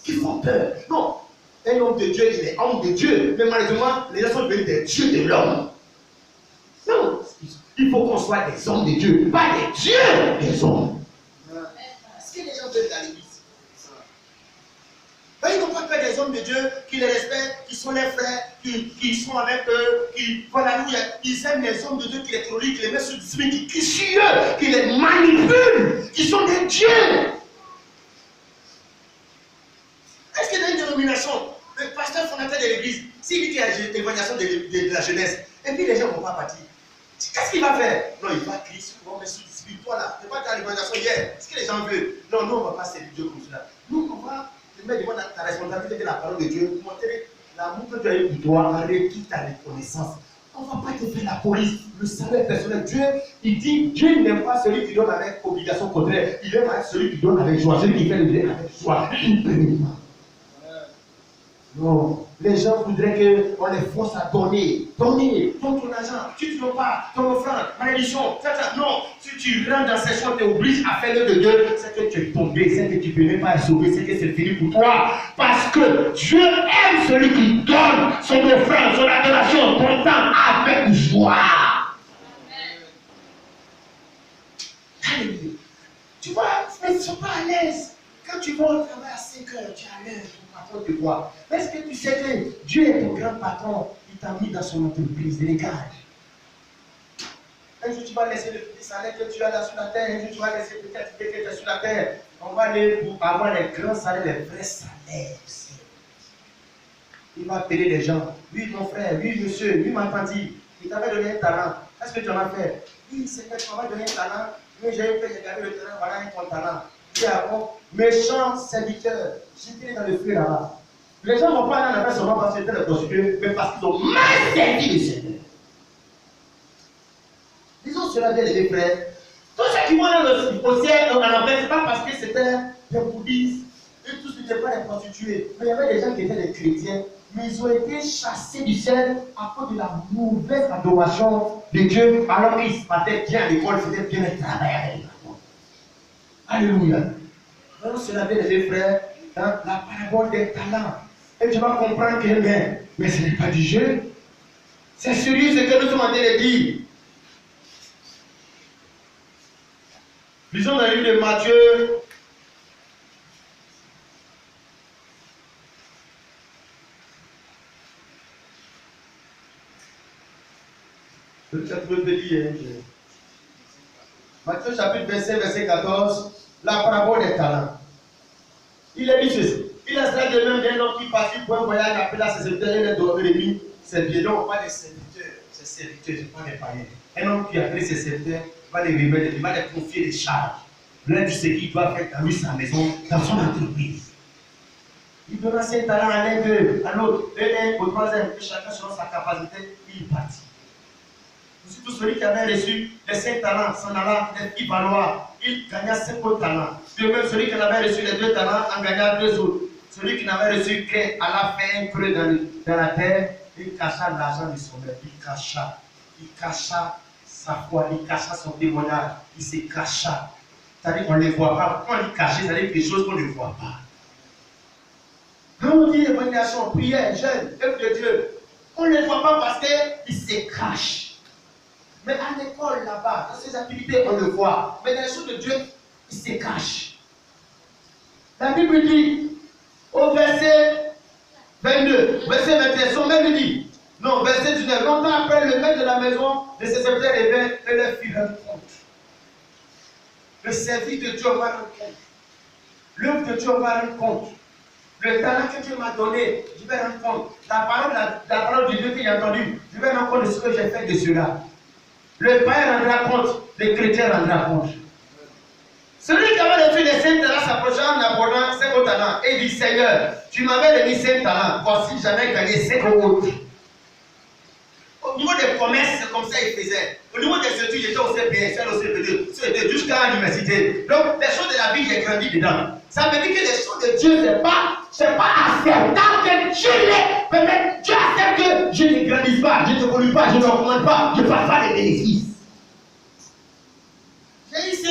qui font peur. Non, un homme de Dieu, il est homme de Dieu, mais malheureusement, les gens sont devenus des dieux de l'homme. Non, il faut qu'on soit des hommes de Dieu, pas des dieux des hommes. Est-ce que les gens veulent dans l'église? Ils n'ont pas peur des hommes de Dieu qui les respectent, qui sont les frères, qui sont avec eux, voilà, ils aiment les hommes de Dieu qui les terrorisent, qui les mettent sur discipline, qui sur eux, qui les manipulent, qui sont des dieux. Est-ce qu'il y a une dénomination, le pasteur fondateur de l'église, s'il dit qu'il y a une évaluation de la jeunesse, et puis les gens ne vont pas partir, qu'est-ce qu'il va faire? Non, il va crier sur vous, mais sous discipline, toi là, tu n'es pas dans l'évaluation hier, est-ce que les gens veulent? Non, nous on ne va pas servir Dieu comme cela. Nous on va te mettre devant ta responsabilité de la parole de Dieu, pour montrer l'amour que tu as eu pour toi, avec toute ta reconnaissance. On ne va pas te faire la police, le salaire personnel. Dieu, il dit, Dieu n'aime pas celui qui donne avec obligation contraire, il aime celui qui donne avec joie, celui qui fait le bien avec joie. Non, les gens voudraient qu'on les force à donner. Donner, donne ton argent. Si tu ne donnes pas, ton offrande, malédiction, ça. Non, si tu rentres dans ces choses, tu es obligé à faire le de Dieu. C'est que tu es tombé, c'est que tu ne peux même pas être sauvé, c'est que c'est fini pour toi. Parce que Dieu aime celui qui donne son offrande, son adoration, ton temps avec joie. Alléluia. Tu vois, ils ne sont pas à l'aise. Quand tu vas au travail à 5 heures, tu es à l'aise, ton patron te voit. Est-ce que tu sais que Dieu est ton grand patron? Il t'a mis dans son entreprise, regarde. Un jour tu vas laisser le petit salaire que tu as là sur la terre, un jour tu vas laisser peut-être que tu es sur la terre. On va aller pour avoir les grands salaires, les vrais salaires aussi. Il va appeler les gens. Oui, mon frère, oui, monsieur, oui, ma tante, il t'avait donné un talent. Qu'est-ce que tu en as fait? Oui, c'est que tu m'avais donné un talent, mais j'ai eu peur, j'ai gardé le talent, voilà un talent. Puis avant, méchant serviteur, j'étais dans le feu là-bas. Les gens ne vont pas aller en affaire seulement parce que c'était les prostituées, mais parce qu'ils ont mal servi le Seigneur. Disons cela bien les frères. Tous ceux qui vont aller au ciel en enfer, ce n'est pas parce que c'était des bouddhistes, et tous n'étaient pas des prostituées. Mais il y avait des gens qui étaient des chrétiens, mais ils ont été chassés du ciel à cause de la mauvaise adoration de Dieu, alors qu'ils se battaient bien à l'école, faisaient bien le travail. Alléluia. Donc, cela vient les frères dans la parabole des talents. Et tu vas comprendre que, mais ce n'est pas du jeu. C'est sérieux ce que nous sommes en train de dire. Lisons dans le livre de Matthieu. Matthieu chapitre 25, verset 14, la parabole des talents. Il a dit ceci. Il a cela de même d'un homme qui partit pour un voyage, appela ses serviteurs, il est dormi et dit, ses biens, pas des serviteurs, ses serviteurs, je prends les païens. Un homme qui a appelé ses serviteurs, va les révéler, il va les confier des charges. L'un de ce qu'il doit faire dans lui, sa maison, dans son entreprise. Il donna ses talents à l'un d'eux, à l'autre, et au troisième, et chacun selon sa capacité, il partit. Surtout celui qui avait reçu les 5 talents s'en alla y valoir. Il gagna 5 autres talents. De même, celui qui avait reçu les 2 talents en gagna 2 autres. Celui qui n'avait reçu qu'un alla faire un creux dans la terre, il cacha l'argent de son maître. Il cacha sa foi, il cacha son témoignage, il se cacha. C'est-à-dire qu'on ne les voit pas. Quand il cachait, c'est-à-dire des choses qu'on ne voit pas. Quand on dit évaluation, prière, jeûne, œuvre de Dieu, on ne les voit pas parce qu'ils se cachent. Mais à l'école là-bas, dans ces activités, on le voit. Mais dans les choses de Dieu, il se cache. La Bible dit, au verset 22, verset 21, son maître dit, non, verset 19, longtemps après, le maître de la maison de ses serviteurs revint et leur fit rendre compte. Le service de Dieu va rendre compte. L'œuvre de Dieu va rendre compte. Le talent que Dieu m'a donné, je vais rendre compte. La parole de Dieu que j'ai entendue, je vais rendre compte de ce que j'ai fait de cela. Le païen rendra compte, le chrétien rendra compte. Celui qui avait reçu les 5 talents s'approchant en abordant 5 autres talents et dit Seigneur, tu m'avais remis 5 talents, voici j'avais gagné 5 autres. Au niveau des commerces, c'est comme ça il faisait. Au niveau des études, j'étais au CPS, au CP2, jusqu'à l'université. Donc, les choses de la vie, j'ai grandi dedans. Ça veut dire que les choses de Dieu, c'est pas acceptable que Dieu les permette. Dieu accepte que je ne grandisse pas, je ne évolue pas, je ne recommande pas, je ne passe pas les bénéfices. J'ai eu 5,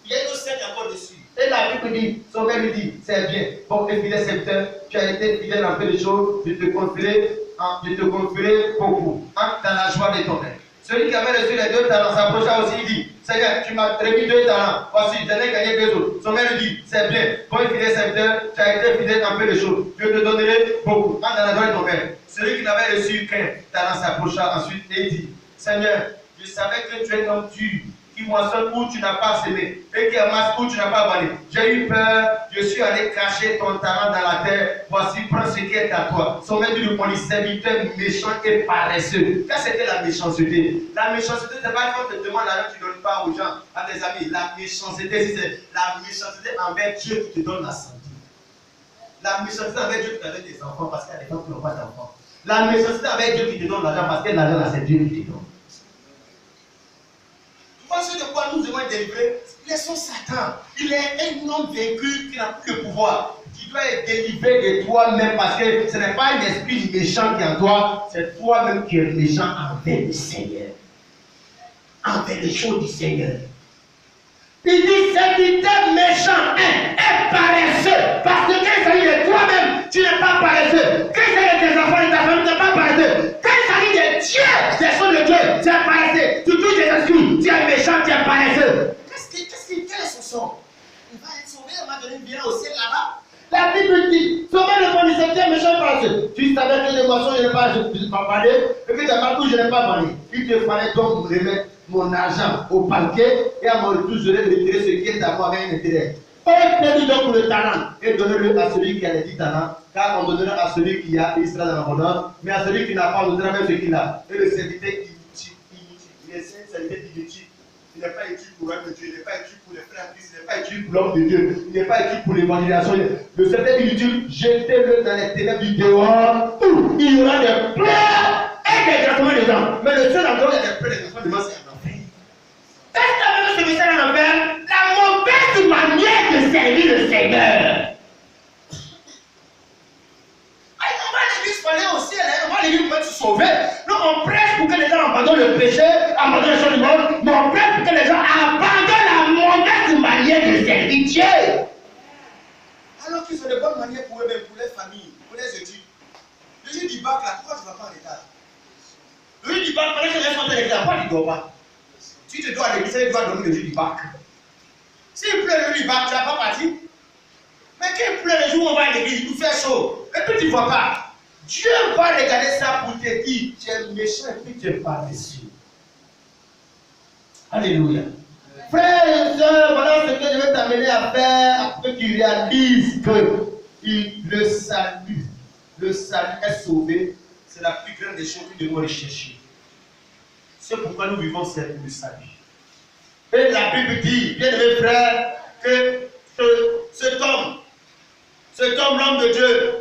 il y a eu 5 encore dessus. Et la Bible dit, son père lui dit, c'est bien. Bon, les fidèles serviteurs, tu as été fidèle en peu de choses, je te confierai beaucoup, dans la joie de ton père. Celui qui avait reçu les 2 talents s'approcha aussi, il dit, Seigneur, tu m'as remis 2 talents, voici, j'en ai gagné 2 autres. Son père lui dit, c'est bien, bon fidèle serviteur, tu as été fidèle en peu de choses, je te donnerai beaucoup, dans la joie de ton père. Celui qui n'avait reçu qu'un talent s'approcha ensuite et il dit, Seigneur, je savais que tu es un homme dur, qui moissonne où tu n'as pas semé et qui amasse où tu n'as pas vanné. J'ai eu peur, je suis allé cacher ton talent dans la terre. Voici, prends ce qui est à toi. Son maître lui répondit, serviteur méchant et paresseux. Qu'est-ce que c'était la méchanceté? La méchanceté, c'est pas quand on te demande l'argent, tu ne donnes pas aux gens, à tes amis. La méchanceté, c'est la méchanceté envers Dieu qui te donne la santé. La méchanceté envers Dieu qui te donne des enfants parce qu'il y a des gens qui n'ont pas d'enfants. La méchanceté envers Dieu qui te donne l'argent parce que l'argent, c'est Dieu qui te donne. Ce de quoi nous devons être délivrés, laissons Satan. Il est un homme vaincu qui n'a plus le pouvoir. Tu dois être délivré de toi-même parce que ce n'est pas un esprit méchant qui est en toi, c'est toi-même qui es méchant envers le Seigneur. Envers les choses du Seigneur. Il dit serviteur méchant et paresseux. Parce que quand il s'agit de toi-même, tu n'es pas paresseux. Quand il s'agit de tes enfants et de ta famille, tu n'es pas paresseux. Quand il s'agit de Dieu, des choses de Dieu, tu es paresseux. Tu touches des excuses, tu es méchant, tu es paresseux. Quel est son son? Il va être sauvé, on va donner bien au ciel là-bas. La Bible dit, sauvé le bon serviteur méchant et paresseux. Tu savais que les moissons, je n'ai pas parlé, et que tes marcous, je n'ai pas parlé. Il te fallait donc me remettre mon argent au banquet et à mon retour, je vais retirer ce qui est à moi avec un intérêt. Prenez donc le talent et donnez-le à celui qui a les 10 talents, car on donnera à celui qui a, il sera dans l'abondance, mais à celui qui n'a pas, on donnera même ce qu'il a. Et le serviteur inutile, il est un serviteur inutile. Il n'est pas utile pour l'homme de Dieu, il n'est pas utile pour les frères Christ, il n'est pas utile pour l'homme de Dieu, il n'est pas utile pour l'évangélisation. Le serviteur inutile, jetez-le dans les ténèbres du dehors, où il y aura des pleurs et des gratuits dedans. Mais le seul endroit où il y a des pleurs et des gratuits dedans, c'est un enfer. Qu'est-ce que veut ce message en enfer? La mauvaise manière de servir le Seigneur. On va à l'église pour aller au ciel, on va à l'église pour être sauvé. Donc on prêche pour que les gens abandonnent le péché, abandonnent les choses du monde, mais on prêche pour que les gens abandonnent la mauvaise manière de servir Dieu. Alors qu'ils ont de bonnes manières pour eux-mêmes, pour les familles, pour les études. Le jour du bac là, pourquoi tu ne vas pas en retard? Le jour du bac, pendant que les gens sont en retard, pourquoi tu ne dois pas? Si tu dois à l'église, tu dois donner le jour du bac. S'il pleut le jour du bac, tu ne vas pas partir. Mais quand il pleut le jour où on va à l'église, il nous fait chaud. Et puis tu ne vois pas. Dieu va regarder ça pour te dire, tu es méchant et puis tu es paresseux. Alléluia. Frères et sœurs, voilà ce que je vais t'amener à faire afin que tu réalises que le salut est sauvé. C'est la plus grande des choses que nous devons rechercher. C'est pourquoi nous vivons c'est le salut. Et la Bible dit, bien aimés frères, que cet homme, l'homme de Dieu,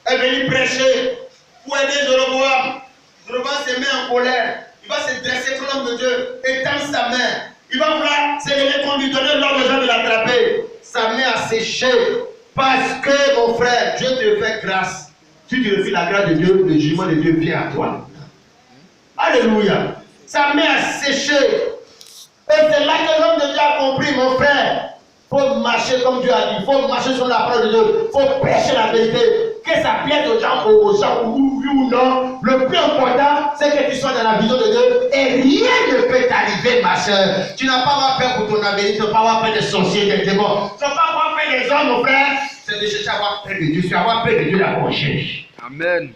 est venu prêcher pour aider Jéroboam. Jéroboam se met en colère. Il va se dresser contre l'homme de Dieu, étend sa main. Il va vouloir s'élever contre lui, donner l'ordre aux gens de l'attraper. Sa main a séché. Parce que, mon frère, Dieu te fait grâce. Si tu refuses la grâce de Dieu, le jugement de Dieu vient à toi. Alléluia. Sa main a séché. Et c'est là que l'homme de Dieu a compris, mon frère. Il faut marcher comme Dieu a dit. Il faut marcher sur la parole de Dieu. Il faut prêcher la vérité. Que ça plaise aux gens, oui ou non. Le plus important, c'est que tu sois dans la vision de Dieu. Et rien ne peut t'arriver, ma soeur. Tu n'as pas avoir peur pour ton avenir. Tu n'as pas avoir peur des sorciers, des démons. Tu n'as pas avoir peur des hommes, mon frère. C'est de chercher à avoir peur de Dieu. C'est avoir peur de Dieu la recherche. Amen.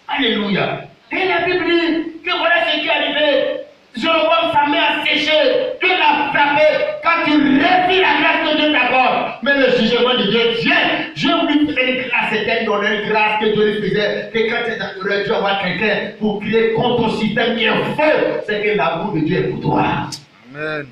Alléluia. Et la Bible dit que voilà ce qui est arrivé. Jéroboam, sa main a séché. Dieu l'a frappé. Quand tu refuses la grâce que Dieu t'accorde, mais le jugement de Dieu vient. Dieu lui fait une grâce, c'était une grâce que Dieu lui faisait. Que quand tu es dans le Dieu, avoir quelqu'un pour crier contre ton système qui est faux, c'est que l'amour de Dieu est pour toi. Amen.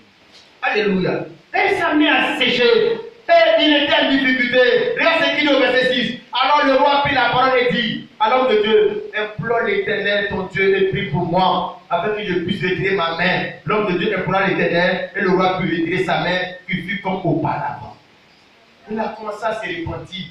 Alléluia. Et il s'est mis à sécher. Et il était en difficulté. Regarde ce qu'il dit au verset 6. Alors le roi prit la parole et dit à l'homme de Dieu, implore l'Éternel, ton Dieu, et prie pour moi, afin que je puisse retirer ma main. L'homme de Dieu implora l'Éternel, et le roi put retirer sa main, qui fut comme auparavant. Il a commencé à se repentir.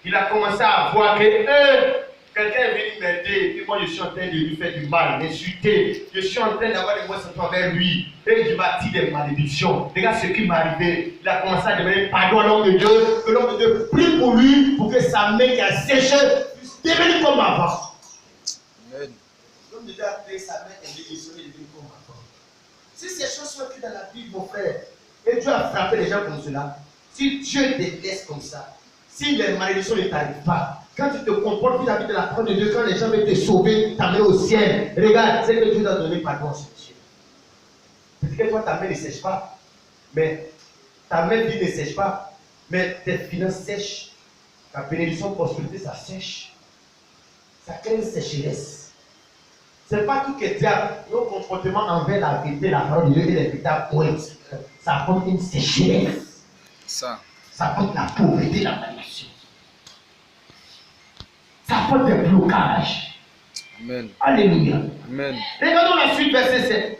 Il a commencé à voir que quelqu'un est venu m'aider, et moi je suis en train de lui faire du mal, m'insulter. Je suis en train d'avoir des mots envers lui. Et je bâtis des malédictions. Regarde ce qui m'est arrivé. Il a commencé à demander pardon à l'homme de Dieu. Que l'homme de Dieu prie pour lui, pour que sa main qui a séché puisse devenir comme avant. Amen. L'homme de Dieu a pris sa main et il devenu comme avant. Si ces choses sont écrites dans la Bible, mon frère, et Dieu a frappé les gens comme cela, si Dieu te laisse comme ça, si les malédictions ne t'arrivent pas, quand tu te comportes vis-à-vis de la parole de Dieu, quand les gens veulent te sauver, t'amener au ciel, regarde, c'est que Dieu t'a donné pardon sur le ciel. Peut-être que toi, ta main ne sèche pas, mais ta main vie ne sèche pas, mais tes finances sèchent, ta bénédiction, prospérité, ça sèche. Ça crée une sécheresse. Ce n'est pas tout que diable, nos comportements envers la vérité, la parole de Dieu et les véritables points, ça apporte une sécheresse. Ça. Ça apporte la pauvreté, la malédiction. Ça apporte des blocages. Amen. Alléluia. Amen. Regardons la suite, verset 7.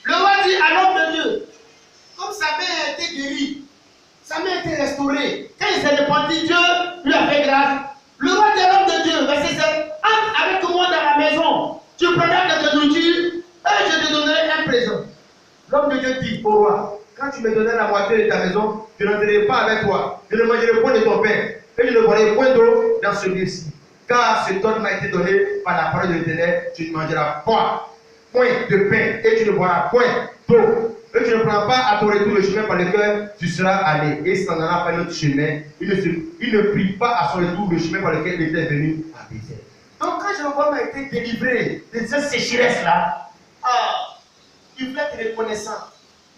Le roi dit à l'homme de Dieu, comme sa main a été guérie, sa main a été restaurée. Quand il s'est repenti, Dieu lui a fait grâce. Le roi dit à l'homme de Dieu, verset 7, entre avec moi dans la maison, tu prendras quelque nourriture et je te donnerai un présent. L'homme de Dieu dit au roi, quand tu me donneras la moitié de ta maison, je n'entrerai pas avec toi. Je ne mangerai point de ton pain et je ne boirai point d'eau dans ce lieu-ci. Car cet ordre m'a été donné par la parole de l'Éternel, tu ne mangeras point de pain et tu ne boiras point d'eau. Et tu ne prends pas à ton retour le chemin par lequel tu seras allé. Et s'en allant par notre chemin, il ne prit pas à son retour le chemin par lequel il était venu à Bethel. Donc quand Jéroboam a été délivré de cette sécheresse-là, il voulait être reconnaissant.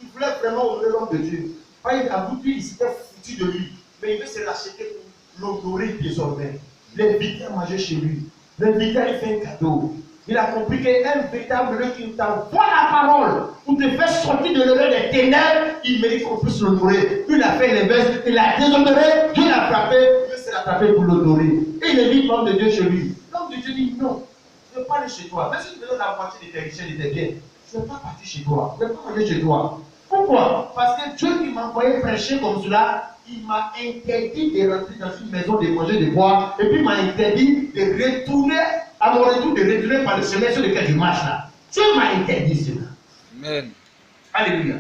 Il voulait vraiment honorer l'homme de Dieu. Quand il a voulu, il s'était foutu de lui. Mais il veut se l'acheter pour l'honorer désormais. L'inviter à manger chez lui. L'inviter à lui faire un cadeau. Il a compris qu'un véritable Dieu qui t'envoie la parole pour te faire sortir de l'honneur des ténèbres, il mérite qu'on puisse l'honorer. Il a fait l'inverse, il a déshonoré, Dieu l'a frappé, Dieu s'est attrapé pour l'honorer. Et il invite l'homme de Dieu chez lui. L'homme de Dieu dit non, je ne veux pas aller chez toi. Même si tu me donnes la moitié de tes richesses et de tes biens, je ne vais pas partir chez toi. Je ne vais pas manger chez toi. Pourquoi? Parce que Dieu qui m'a envoyé prêcher comme cela, il m'a interdit de rentrer dans une maison, de manger, de boire, et puis il m'a interdit de retourner, à mon retour, de retourner par le chemin sur lequel je marche là. Dieu m'a interdit cela. Amen. Alléluia.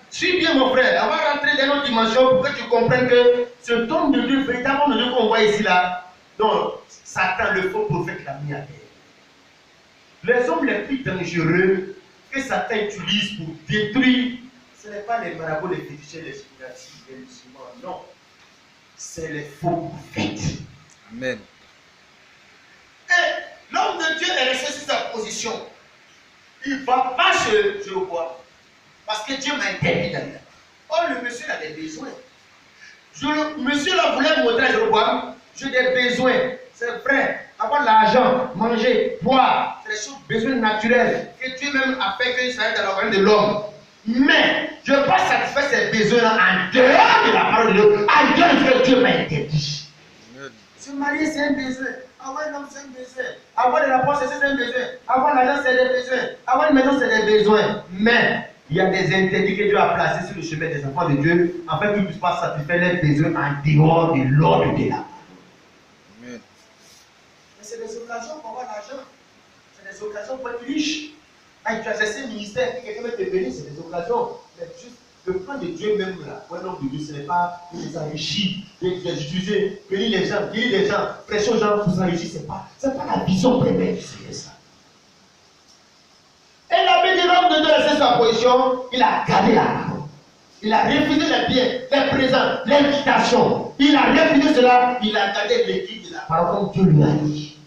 Suis bien mon frère, on va rentrer dans notre dimension pour que tu comprennes que ce homme de Dieu, véritablement de Dieu qu'on voit ici là, donc Satan, le faux prophète, l'a mis à terre. Les hommes les plus dangereux que Satan utilise pour détruire, ce n'est pas les marabouts, les féticheurs, les spirituels, les musulmans, non. C'est les faux prophètes. Amen. Et l'homme de Dieu est resté sur sa position. Il ne va pas chez Jéroboam. Parce que Dieu m'a interdit d'aller. Or, le monsieur a des besoins. Le monsieur là voulait montrer à Jéroboam, j'ai des besoins. C'est vrai. Avoir de l'argent, manger, boire, c'est des choses, besoins naturels. Que Dieu même a fait que ça aide dans l'organisme de l'homme. Mais je ne veux pas satisfaire ces besoins-là en dehors de la parole de Dieu, en dehors de ce que Dieu m'a interdit. Se marier, c'est un besoin. Avoir un homme, c'est un besoin. Avoir de la poche, c'est un besoin. Avoir l'argent, c'est des besoins. Avoir une maison, c'est des besoins. Mais il y a des interdits que Dieu a placés sur le chemin des enfants de Dieu, afin qu'ils ne puissent pas satisfaire leurs besoins en dehors de l'ordre de la parole. Mais c'est des occasions pour avoir l'argent. C'est des occasions pour être riche. Quand tu as cessé le ministère et quelqu'un veut te bénir, c'est des occasions. Mais juste le plan de Dieu même là, pour un homme de Dieu, ce n'est pas de les enrichir, d'utiliser, bénir les gens, prêcher aux gens pour s'enrichir. Ce n'est pas la vision première du Seigneur ça. Et la béni l'homme de Dieu rester sa position, il a gardé la parole. Il a refusé les biens, les présents, l'invitation. Il a refusé cela, il a gardé l'équipe de la parole comme Dieu lui a dit.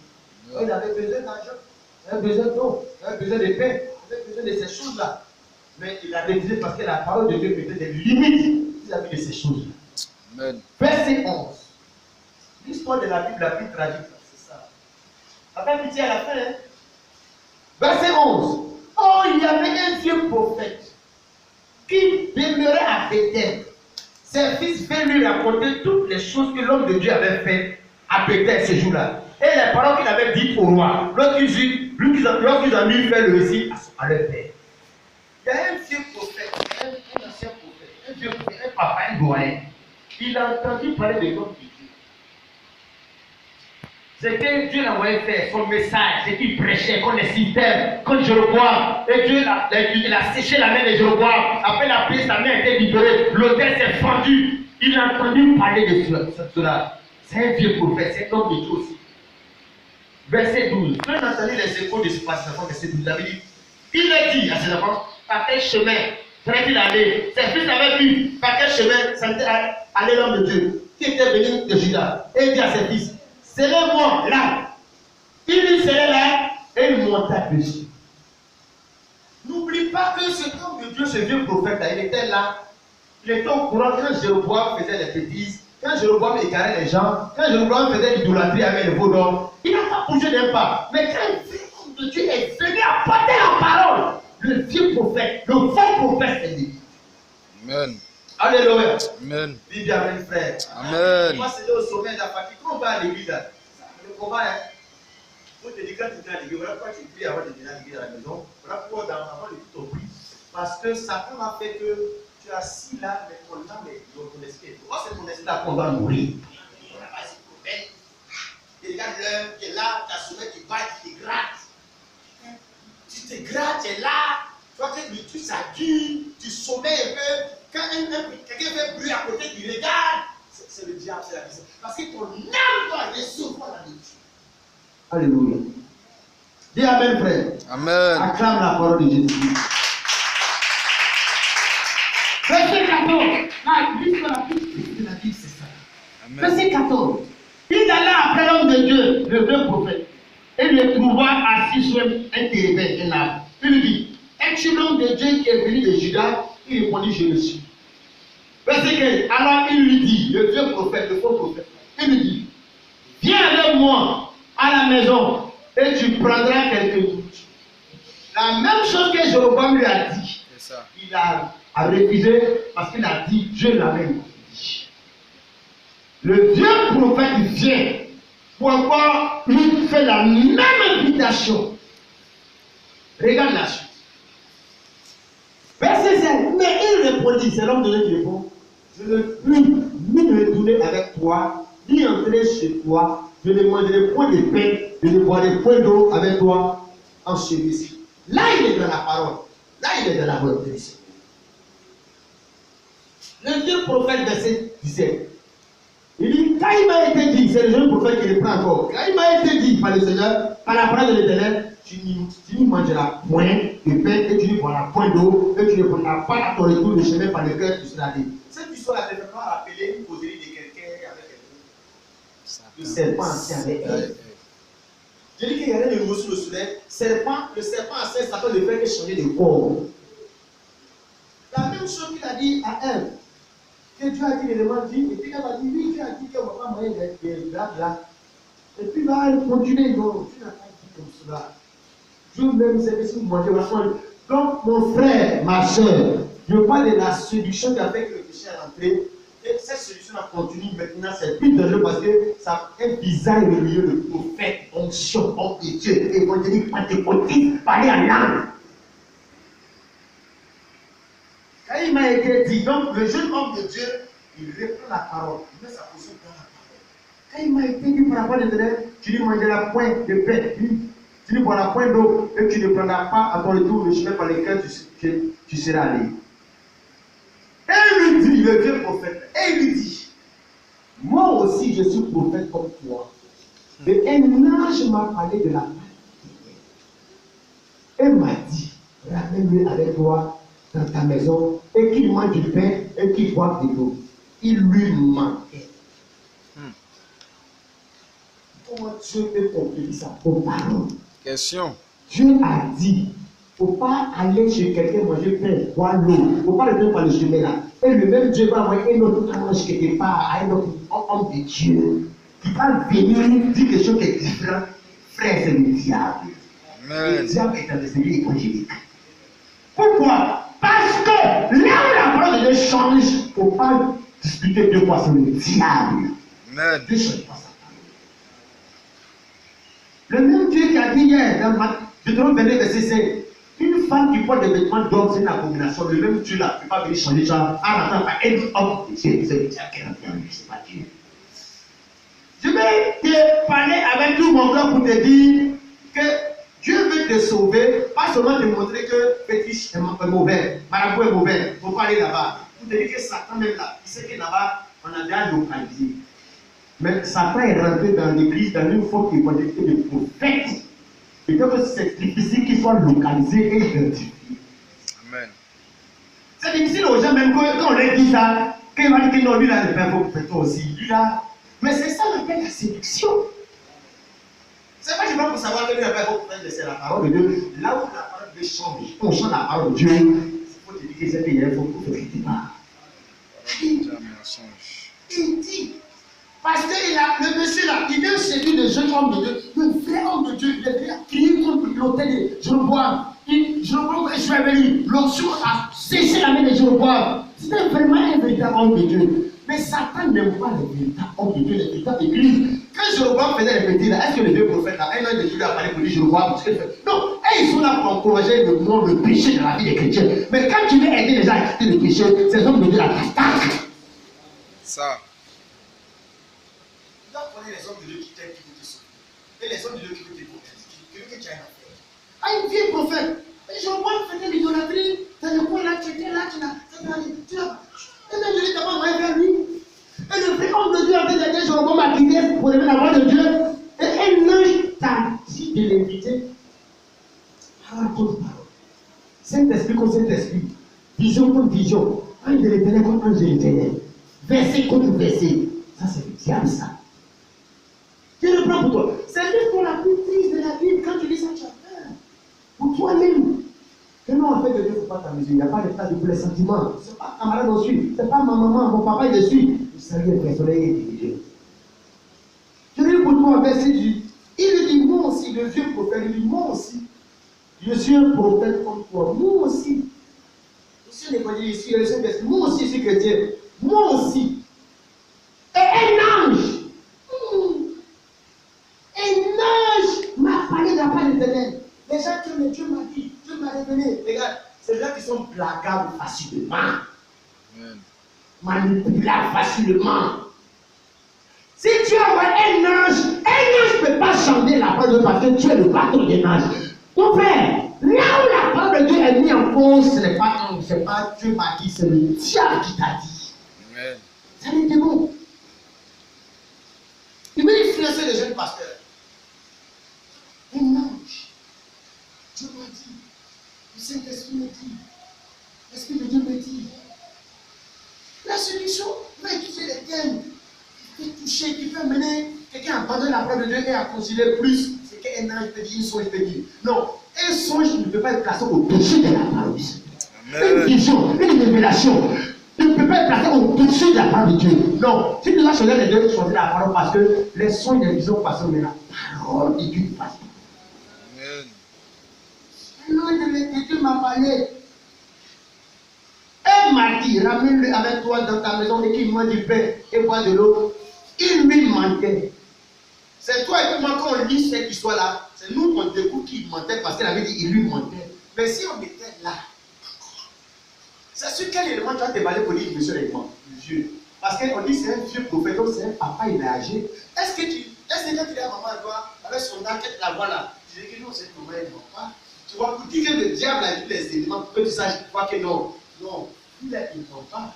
Il avait besoin d'argent, il avait besoin d'eau, il avait besoin de pain, il avait besoin de ces choses-là. Mais il a refusé parce que la parole de Dieu mettait des limites vis-à-vis de ces choses-là. Amen. Verset 11. L'histoire de la Bible la plus tragique, c'est ça. Ça fait pitié à la fin. Hein? Verset 11. Oh, il y avait un vieux prophète qui demeurait à Bethel. Ses fils venaient lui raconter toutes les choses que l'homme de Dieu avait faites à Bethel ce jour-là. Et les paroles qu'il avait dites au roi, lorsqu'ils ont mis faire le récit à leur père. Il y a un vieux prophète, un ancien prophète, un vieux prophète, un papa, un doyen. Il a entendu parler de l'homme de Dieu. C'est que Dieu l'a envoyé faire son message, c'est qu'il prêchait contre les systèmes, contre Jéroboam. Et Dieu il a séché la main de Jéroboam. Après la prière, sa main a été libérée. L'autel s'est fendu. Il a entendu parler de cela. C'est un vieux prophète, c'est un homme de Dieu aussi. Verset 12. Quand on a entendu les échos de ce passage, verset 12, il avait dit, il a dit à ses enfants, par quel chemin serait-il allé? Ses fils avaient vu par quel chemin serait-il allé l'homme de Dieu qui était venu de Juda. Et il dit à ses fils, serrez-moi là. Il serait là et il monta dessus. N'oublie pas que ce homme de Dieu, ce vieux prophète, il était là. Il était au courant quand Jéroboam faisait les bêtises, quand Jéroboam égarait les gens, quand Jéroboam faisait l'idolâtrie avec les veaux d'or. Il n'a pas bougé d'un pas. Mais quand le vieux homme de Dieu est venu apporter la parole, le vieux prophète, le faux prophète est dit. Amen. Alléluia. Amen. Dis bien, mes frères. Amen. Moi, c'était au sommet de la fatigue. Quand on va à l'église, le combat, hein. Faut te dire quand tu viens à l'église, voilà pourquoi tu pries avant de venir à l'église à la maison. Voilà pourquoi avant de tout prie. Parce que Satan a fait que tu es assis là, mais ton âme est dans ton esprit. Pourquoi c'est ton esprit là qu'on va mourir? Voilà, c'est pour bête. Et regarde l'heure, tu es là, tu as sommeil, tu vas, tu te grattes. Tu te grattes, tu es là. Tu vois que le truc ça dure, tu sommeilles un peu. Quand quelqu'un fait bruit à côté, tu regardes. C'est le diable, c'est la vie. Parce que ton âme doit recevoir la lecture. Alléluia. Dis Amen, frère. Amen. Acclame la parole de Jésus. Verset 14. Là, l'histoire la plus triste de la Bible, c'est ça. Amen. Verset 14. Il alla après l'homme de Dieu, le vrai prophète, et le trouva assis sur un térébin, un arbre. Il lui dit, es-tu l'homme de Dieu qui est venu de Juda? Il répondit, je le suis. Verset 15. Alors il lui dit, le vieux prophète, le faux prophète, il lui dit, viens avec moi à la maison et tu prendras quelques doutes. La même chose que Jéroboam lui a dit. C'est ça. Il a refusé parce qu'il a dit, Dieu l'avait dit. Le vieux prophète vient pour encore lui faire la même invitation. Regarde la suite. Verset 5. Mais il répondit, c'est l'homme de Dieu qui répond, je ne puis ni me retourner avec toi, ni entrer chez toi, je ne mangerai point de pain, je ne boirai point d'eau avec toi en celui-ci. Là, il est dans la parole. Là, il est dans la volonté de Dieu. Le vieux prophète, verset 17. Il dit, quand il m'a été dit, c'est le jeune prophète qui reprend encore. Quand il m'a été dit par le Seigneur, par la parole de l'Éternel, tu ne mangeras point de pain et tu ne boiras point d'eau et tu ne prendras pas à ton retour le chemin par lequel tu seras allé. Cette histoire a vraiment rappelé une causerie de quelqu'un avec quelqu'un. Le serpent ancien avec elle. Je dis qu'il y a rien de nouveau sous le soleil. Le serpent ancien s'appelle le fait que changer de corps. La même chose qu'il a dit à elle. Que Dieu a dit l'élément dit, et puis elle a dit, oui, Dieu a dit qu'on ne va pas manger des blagues là. Et puis là, elle continue, non, tu n'as pas dit comme cela. Dieu même sait que si vous mangez, vraiment. Donc, mon frère, ma soeur, je parle de la solution qui a fait que le péché est rentré. Et cette solution continue maintenant, c'est plus dangereux parce que ça a un visage religieux de prophète, onction, homme de Dieu, évangélique, pentecôtiste, parler en langue. Quand il m'a été dit, donc le jeune homme de Dieu, il reprend la parole, il met sa position dans la parole. Quand il m'a été dit par rapport à l'Éternel, tu ne mangeras point de pain, tu ne boiras point d'eau, et tu ne prendras pas à ton retour le chemin par lequel tu seras allé. Et il lui dit, le vieux prophète, et il lui dit, moi aussi je suis prophète comme toi. Et un ange m'a parlé de la part de Dieu. Et m'a dit, ramène-le avec toi dans ta maison et qu'il mange du pain et qu'il boive de l'eau. Il lui manquait. Comment Dieu peut compléter ça aux paroles? Question. Dieu a dit, Il ne faut pas aller chez quelqu'un manger pain, boire l'eau. Il ne faut pas le faire par le chemin là. Et le même Dieu va envoyer un autre ange quelque part, à un autre homme de Dieu, qui va venir dire quelque chose qui est différent. Frère, c'est le diable. Le diable est un esprit évangélique. Pourquoi? Parce que là où la parole de Dieu change, il ne faut pas discuter deux fois sur le diable. Dieu ne change pas ça. Le même Dieu qui a dit hier, dans Deutéronome 22, verset 5, une femme qui porte des vêtements d'homme, c'est une abomination. Le même Dieu là ne peut pas venir changer ça en attendant par un homme de Dieu. C'est le diable qui est en lui, c'est pas Dieu. Je vais te parler avec tout mon cœur pour te dire que Dieu veut te sauver, pas seulement te montrer que fétiche est mauvais, marabout est mauvais, il ne faut pas aller là-bas. Pour te dire que Satan même là, il sait que là-bas, on a déjà localisé. Mais Satan est rentré dans l'église dans une faute évangélique de prophète. Et donc c'est difficile qu'il soit localisé et identifié. Amen. C'est difficile aux gens, même quand on leur dit ça, quand il va dire que non, lui là, il va faire toi aussi. Lui là. Mais c'est ça qu'on appelle la séduction. C'est pas pour savoir que lui n'a pas fait c'est la parole de Dieu. Là où la parole de Dieu change, on change la parole de Dieu. Il faut te dire que c'est qu'il y a un faux prophète qui part. Il dit. Parce que le monsieur là, il vient séduire le jeune homme de Dieu, le vrai homme de Dieu, il vient crier contre l'autel de Jéroboam. Jéroboam est venir, l'onction a séché la main de Jéroboam. C'était vraiment un véritable homme de Dieu. Mais Satan n'aime pas les véritables hommes de Dieu, les véritables églises. Quand Jéroboam faisait les petits là, est-ce que les deux prophètes là, un an de Dieu lui a parlé pour dire Jéroboam, ce qu'il fait? Non, et ils sont là pour encourager le monde, le péché dans la vie des chrétiens. Mais quand tu veux aider les gens à quitter le péché, ces hommes de Dieu là t'attaquent. Ça. Tu dois connaître les hommes de Dieu qui t'aiment, qui vont te sauver. Et les hommes de Dieu qui vont te sauver, que tu as une affaire. Ah, une vieille prophète. Et Jéroboam faisait l'idolâtrie. Dans le coin là, tu étais là, tu l'as. Et même Dieu t'a pas envoyé vers lui. Et le vrai homme de Dieu a dit Jéroboam a quitté pour aimer la voix de Dieu. Et un ange t'a dit de l'inviter. Parole contre parole. Saint-Esprit contre Saint-Esprit. Vision contre vision. Ange de l'éternel contre ange de l'éternel. Verset contre verset. Ça, c'est le diable, ça. Je le prends pour toi. C'est juste pour la plus triste de la Bible. Quand tu lis ça, tu as peur. Pour toi-même. Que non, en fait, Dieu ne faut pas t'amuser. Il n'y a pas d'état de tous les sentiments. Ce n'est pas camarade dessus. Ce n'est pas ma maman, mon papa est dessus. Le sérieux impressionné et divisé. Je lis pour toi un verset du. Il lui dit, moi aussi, le vieux prophète, il dit, moi aussi. Je suis un prophète comme toi. Moi aussi. Je suis un évangéliste ici, je suis un verset. Moi aussi, je suis chrétien. Moi aussi. Et un ange. Un ange m'a parlé de la part de l'éternel. Les gens qui ont Dieu m'a dit, Dieu m'a révélé. Regarde, c'est là qui sont plagables facilement. Manipulables facilement. Si tu envoies un ange ne peut pas changer la parole de Dieu parce que tu es le patron des anges. Mon frère, là où la parole de Dieu est mise en cause, ce n'est pas Dieu m'a dit, c'est le diable qui t'a dit. Amen. Ça n'est pas bon. Il veut influencer les jeunes pasteurs. Un ange. Dieu m'a dit. Le Saint-Esprit me dit. L'Esprit de Dieu me dit. La solution va étudier les thèmes qui peut toucher, qui peut amener quelqu'un à abandonner la parole de Dieu et à considérer plus ce qu'un ange peut dire, un songe peut dire. Non, un songe ne peut pas être placé au-dessus de la parole de Dieu. Une vision, une révélation ne peut pas être placé au-dessus de la parole de Dieu. Non, si tu dois choisir les deux, choisir la parole parce que les songes et les visions passent, mais la parole de Dieu passe. Non, Dieu m'a parlé. Elle m'a dit, ramène-le avec toi dans ta maison et qu'il mange du pain et boit de l'eau. Il lui mentait. C'est toi et moi quand on lit cette histoire-là, c'est nous qu'on découvre qu'il mentait parce qu'elle avait dit il lui mentait. Mais si on était là, c'est sur quel élément tu vas te baser pour dire monsieur l'élément, vieux. Parce qu'on dit c'est un vieux prophète, donc c'est un papa, il est âgé. Est-ce que quand tu dis à maman à toi, avec son enquête, la voix là, tu dis que non, cette maman elle ne ment pas. Tu vois, pour dire que le diable a dit les éléments pour que tu saches que non. Non, il ne ment pas.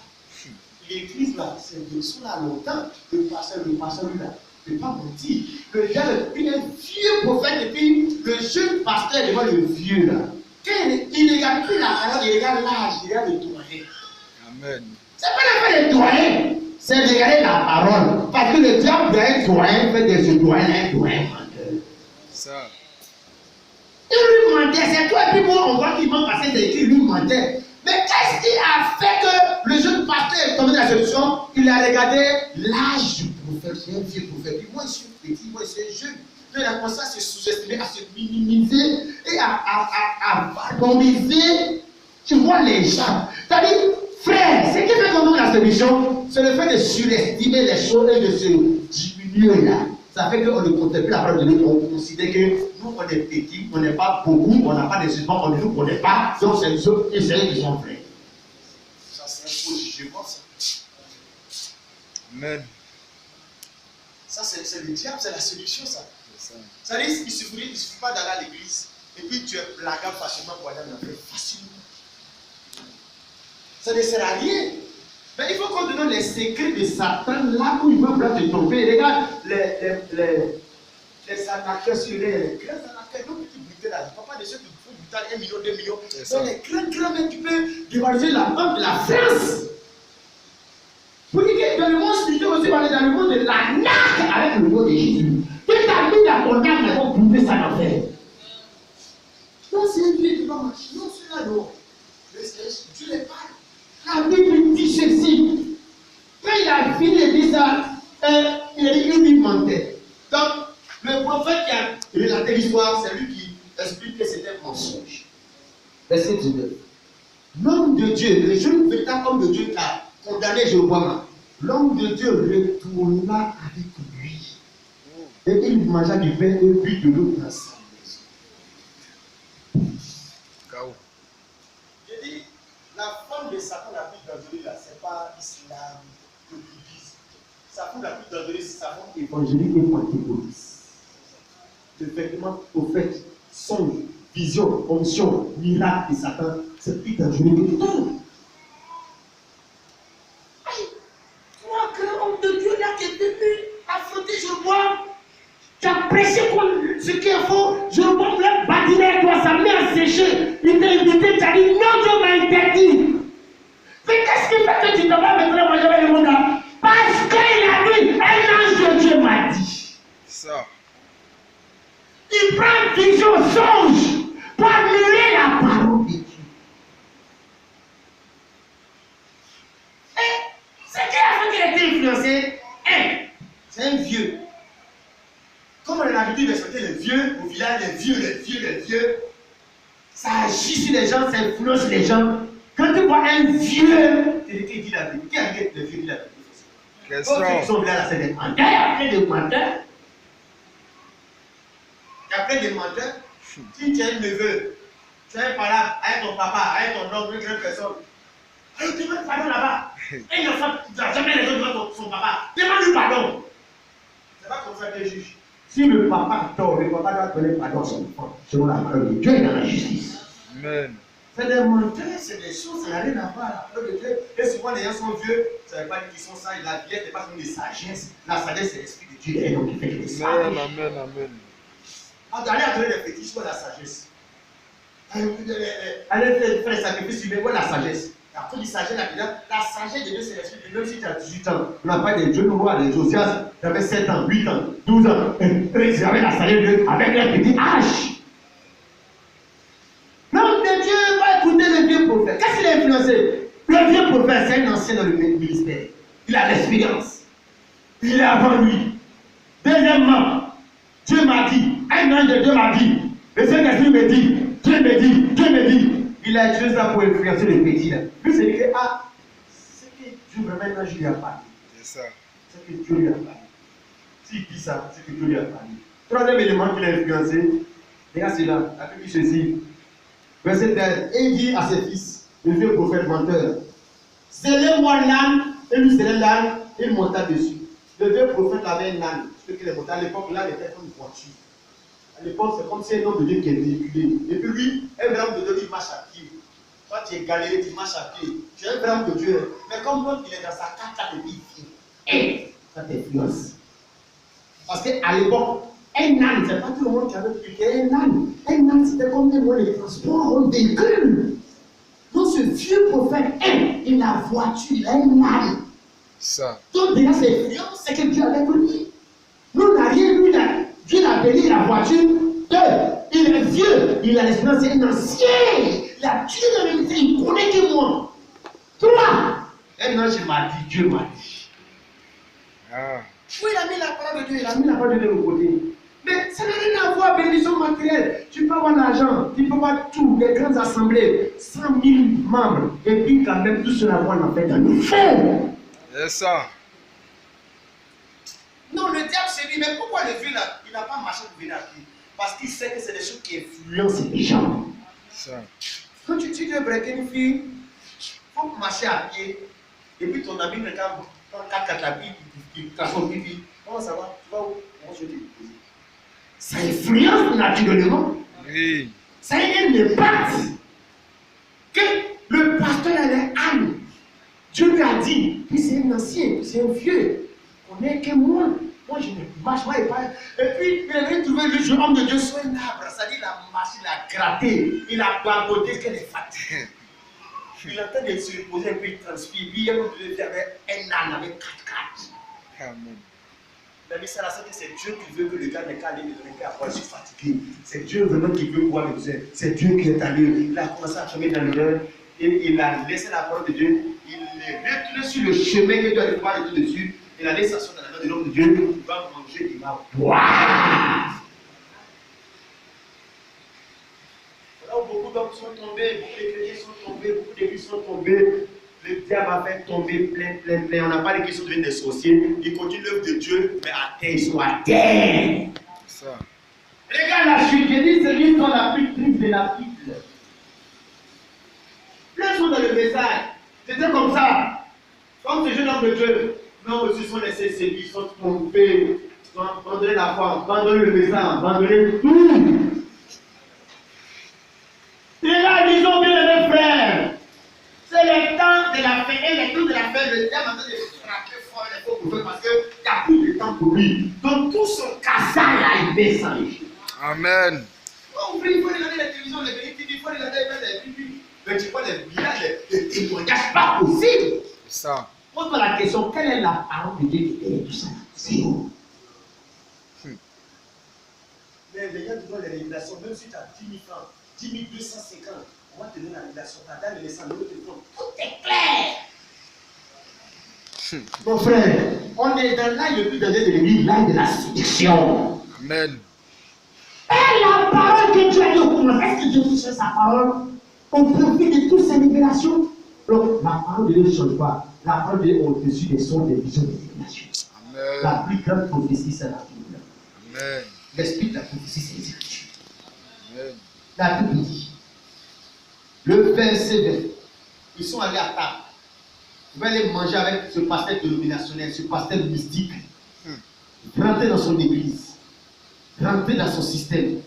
L'église là, c'est dessous là longtemps. Le pasteur lui là, ne peut pas mentir. Le diable, il est un vieux prophète et puis le jeune pasteur devant le vieux là. Quand il ne regarde plus la parole, il regarde l'âge, il regarde le doyen. Amen. C'est pas l'affaire des doyens, c'est de regarder la parole. Parce que le diable d'un doyen fait des doyens un doyen menteur. Ça. Il lui mentait, c'est toi et puis moi, on voit qu'il ment parce qu'il écrit, il lui mentait. Mais qu'est-ce qui a fait que le jeune pasteur est tombé dans la solution? Il a regardé l'âge du prophète, c'est un vieux prophète. Puis moi, je suis petit, moi, je suis jeune. Donc, il a commencé à se sous-estimer, à se minimiser et à valoriser, tu vois, les gens. C'est-à-dire, frère, ce qui fait qu'on a la solution, c'est le fait de surestimer les choses et de se diminuer là. Ça fait qu'on ne compte plus la parole de Dieu, on considère que nous, on est petits, on n'est pas beaucoup, on n'a pas de jugement, on ne nous connaît pas, donc c'est les autres et c'est eux qui sont vrais. Ça, c'est un faux jugement, ça. Amen. Ça, c'est le diable, c'est la solution, ça. Ça dit, il ne suffit pas d'aller à l'église, et puis tu es plagable facilement pour aller en enfer. Facilement. Ça ne sert à rien. Mais il faut qu'on donne les secrets de Satan là où il veut te tromper. Regarde les arnaqueurs sur les grands arnaqueurs, nos petits brutels là, papa de ceux qui font brutal 1 million, 2 millions. Donc les grands mecs qui peuvent dévaloriser la banque de la France. Pour dire que dans le monde spirituel aussi, dans le monde de l'arnaque avec le nom de Jésus. Que ta vie dans ton âme, elle va prouver ça dans faire. Non, c'est un Dieu qui va marcher. Non, c'est là dehors. Dieu les parle. La Bible dit ceci. Quand il a fini de dire ça, il lui mentait. Donc, le prophète qui a relaté l'histoire, c'est lui qui explique que c'était un mensonge. Verset 19. L'homme de Dieu, le jeune véritable homme de Dieu qui a condamné Jéroboam, l'homme de Dieu retourna avec lui. Et il mangea du pain et but de l'eau dans sa maison. Je dis, la forme de Satan la plus dangereuse là, c'est pas l'islam, le bouddhisme. Sa forme la plus dangereuse, c'est sa forme évangélique et pentecôtiste. Le vêtement prophète, songe, vision, onction, miracle de Satan, c'est plus dangereux que tout. Toi, grand homme de Dieu là qui est venu affronter Jéroboam, tu as prêché ce qu'il faut, Jéroboam voulait badiner toi, sa main a séché, il t'a invité, tu as dit non, Dieu m'a interdit. Mais qu'est-ce qui fait que tu ne vas maintenant manger avec le monde là? Parce qu'il a dit, un ange de Dieu m'a dit. Ça. Il prend vision, songe, pour annuler la parole de Dieu. Et ce qui a fait qu'il a été influencé, c'est un vieux. Comme on a l'habitude de respecter les vieux, au village, les vieux, ça agit sur les gens, ça influence les gens. Quand tu vois un vieux, qui dit la vérité, qui a dit le vieux dit la vérité? Question. Quand ils sont là, c'est des menteurs, il y a plein de menteurs. Il y a plein de menteurs. Si tu as un neveu, tu es pas là avec ton papa, avec ton oncle, une grande personne. Tu demandes pardon là-bas. Un enfant qui n'a jamais raison devant son papa. Demande-lui pardon. C'est pas comme ça que juge. Si le papa tort, le papa doit donner pardon à son enfant, selon la parole de Dieu et dans la justice. Amen. C'est des menteurs, c'est des choses, ça n'a rien à voir à la parole de Dieu. Et souvent, les gens sont vieux, ça ne veut pas dire qu'ils sont sages. La vieillesse n'est pas une de sagesse. La sagesse, c'est l'esprit de Dieu. Et donc, il fait que les sages. Amen. Allez adonner des fétiches, vois la sagesse. Allez faire les sacrifices humains, vois la sagesse. Après, il s'agit là-dedans. La sagesse de Dieu, c'est l'esprit de Dieu. Même si tu as 18 ans, on n'a pas des dieux noirs, des Josias, tu avais 7 ans, 8 ans, 12 ans. J'avais la sagesse de Dieu avec les petits âges. L'homme de Dieu va écouter le vieux prophète. Qu'est-ce qu'il a influencé? Le vieux prophète, c'est un ancien dans le ministère. Il a l'expérience. Il est avant lui. Deuxièmement, Dieu m'a dit, un ange de Dieu m'a dit, le Saint-Esprit me dit, Dieu me dit. Il a utilisé ça pour influencer le petit là. Puis c'est dit que, c'est que Dieu vraiment lui a parlé. C'est ça. C'est que Dieu lui a parlé. S'il dit ça, c'est que Dieu lui a parlé. Troisième élément qu'il a influencé, regarde c'est là, la Bible dit ceci. Verset 13, et il dit à ses fils, le vieux prophète menteur, scellez-moi l'âne, et lui scellait l'âne, et il monta dessus. Le vieux prophète avait un âne, ce qu'il est monté. À l'époque, l'âne était comme une voiture. À l'époque, c'est comme si un homme de Dieu qui est véhiculé. Et puis lui, un vrai homme de Dieu qui marche à pied. Toi, tu es galéré, tu marches à pied. Tu es un vrai homme de Dieu. Mais comme l'autre, il est dans sa carte là depuis il ça t'influence. Parce qu'à l'époque, un âne, c'est pas tout le monde qui avait expliqué un âne. Un âne, c'était comme un moyen de transport, un véhicule. Donc ce vieux prophète, il a voiture, il a un âne. Ça. Donc déjà, c'est influence, c'est que Dieu avait connu. Nous, on n'a rien vu là. Dieu l'a béni la voiture. il est vieux, il a l'expérience, c'est un ancien. Il a tué dans le ministère, il connaît que moi. Toi, un ange m'a dit, Dieu m'a dit. Ah. Oui, il a mis la parole de Dieu, il a mis la parole de Dieu de côté. Mais ça n'a rien à voir, bénédiction matérielle. Tu peux avoir l'argent, tu peux avoir tout, les grandes assemblées, 100 000 membres, et puis quand même tout cela va en fait dans le fond. C'est ça. Non, le diable s'est dit, mais pourquoi le vieux là, il n'a pas marché pour venir à pied? Parce qu'il sait que c'est des choses qui influencent les gens. Ça. Quand tu veux breaker une fille, il faut marcher à pied, et puis ton ami regarde, quand ta pied, il casse son pipi. Comment ça va? Tu vas où? Moi je te dis. Ça influence naturellement. Oui. Ça a un impact. Que le pasteur a les âmes. Dieu lui a dit, puis c'est un ancien, c'est un vieux. On n'est que moi. Moi, je ne marche pas et pas. Et puis, il avait trouvé le jeune homme de Dieu sur un arbre. C'est-à-dire, il a marché, il a gratté, il a barboté qu'elle est fatiguée. Il est en train de se reposer un peu, il transpire. Puis, il avait un âne avec 4x4. Amen. Mais ça, c'est Dieu qui veut que le gars n'ait qu'à aller me donner qu'à voir, je suis fatigué. C'est Dieu vraiment qui veut voir le besoin. C'est Dieu qui est allé. Il a commencé à chemin dans le cœur. Il a laissé la parole de Dieu. Il est retourné sur le chemin que Dieu a pouvoir retourner dessus. Il a laissé s'asseoir dans la main de l'homme de Dieu. Il va manger, il va boire. Voilà où beaucoup d'hommes sont tombés, beaucoup de chrétiens sont tombés, beaucoup d'églises sont tombées. Le diable a fait tomber plein. On n'a pas les qui sont devenus des sorciers. Ils continuent l'œuvre de Dieu, mais à terre, ils sont à terre. Ça. Regarde la chute, j'ai dit, c'est l'histoire la plus triste de la Bible. Plein sont dans le message. C'était comme ça. Comme ce jeune homme de Dieu. Non, ils se sont laissés séduire, ils sont trompés. Ils ont abandonné la foi, abandonné le message, abandonné tout. Et là, disons bien les frères. C'est le temps de la fin. Et le temps de la fin, le diable a besoin de frapper fort les faux prophètes parce qu'il n'y a plus de temps pour lui. Donc tout son cassage a été sans lui. Amen. Oh, il faut regarder la télévision, les bénéfices, il faut regarder les pubs. Mais tu vois les villages, les témoignages, pas possible. C'est ça. Pose-toi la question, quelle est la parole de Dieu qui est tout ça? C'est où? Mais les gens te donnent les révélations, même si tu as 10 000 francs, 10 250, on va te donner la révélation, ta dame et les 100 euros te font. Tout est clair. Mon frère, on est dans l'âge le plus dangereux de l'église, l'âge de la séduction. Amen. Et la parole que Dieu a dit au commencement, est-ce que Dieu touche sa parole au profit de toutes ces révélations? Donc, la parole de Dieu ne change pas. La parole de Dieu est au-dessus des sons, des visions, des révélations. Amen. La plus grande prophétie, c'est la Bible. Amen. L'esprit de la prophétie, c'est les Écritures. Amen. La Bible dit, le verset 20, ils sont allés à table. Ils vont aller manger avec ce pasteur dénominationnel, ce pasteur mystique. Rentrer dans son église. Rentrer dans son système.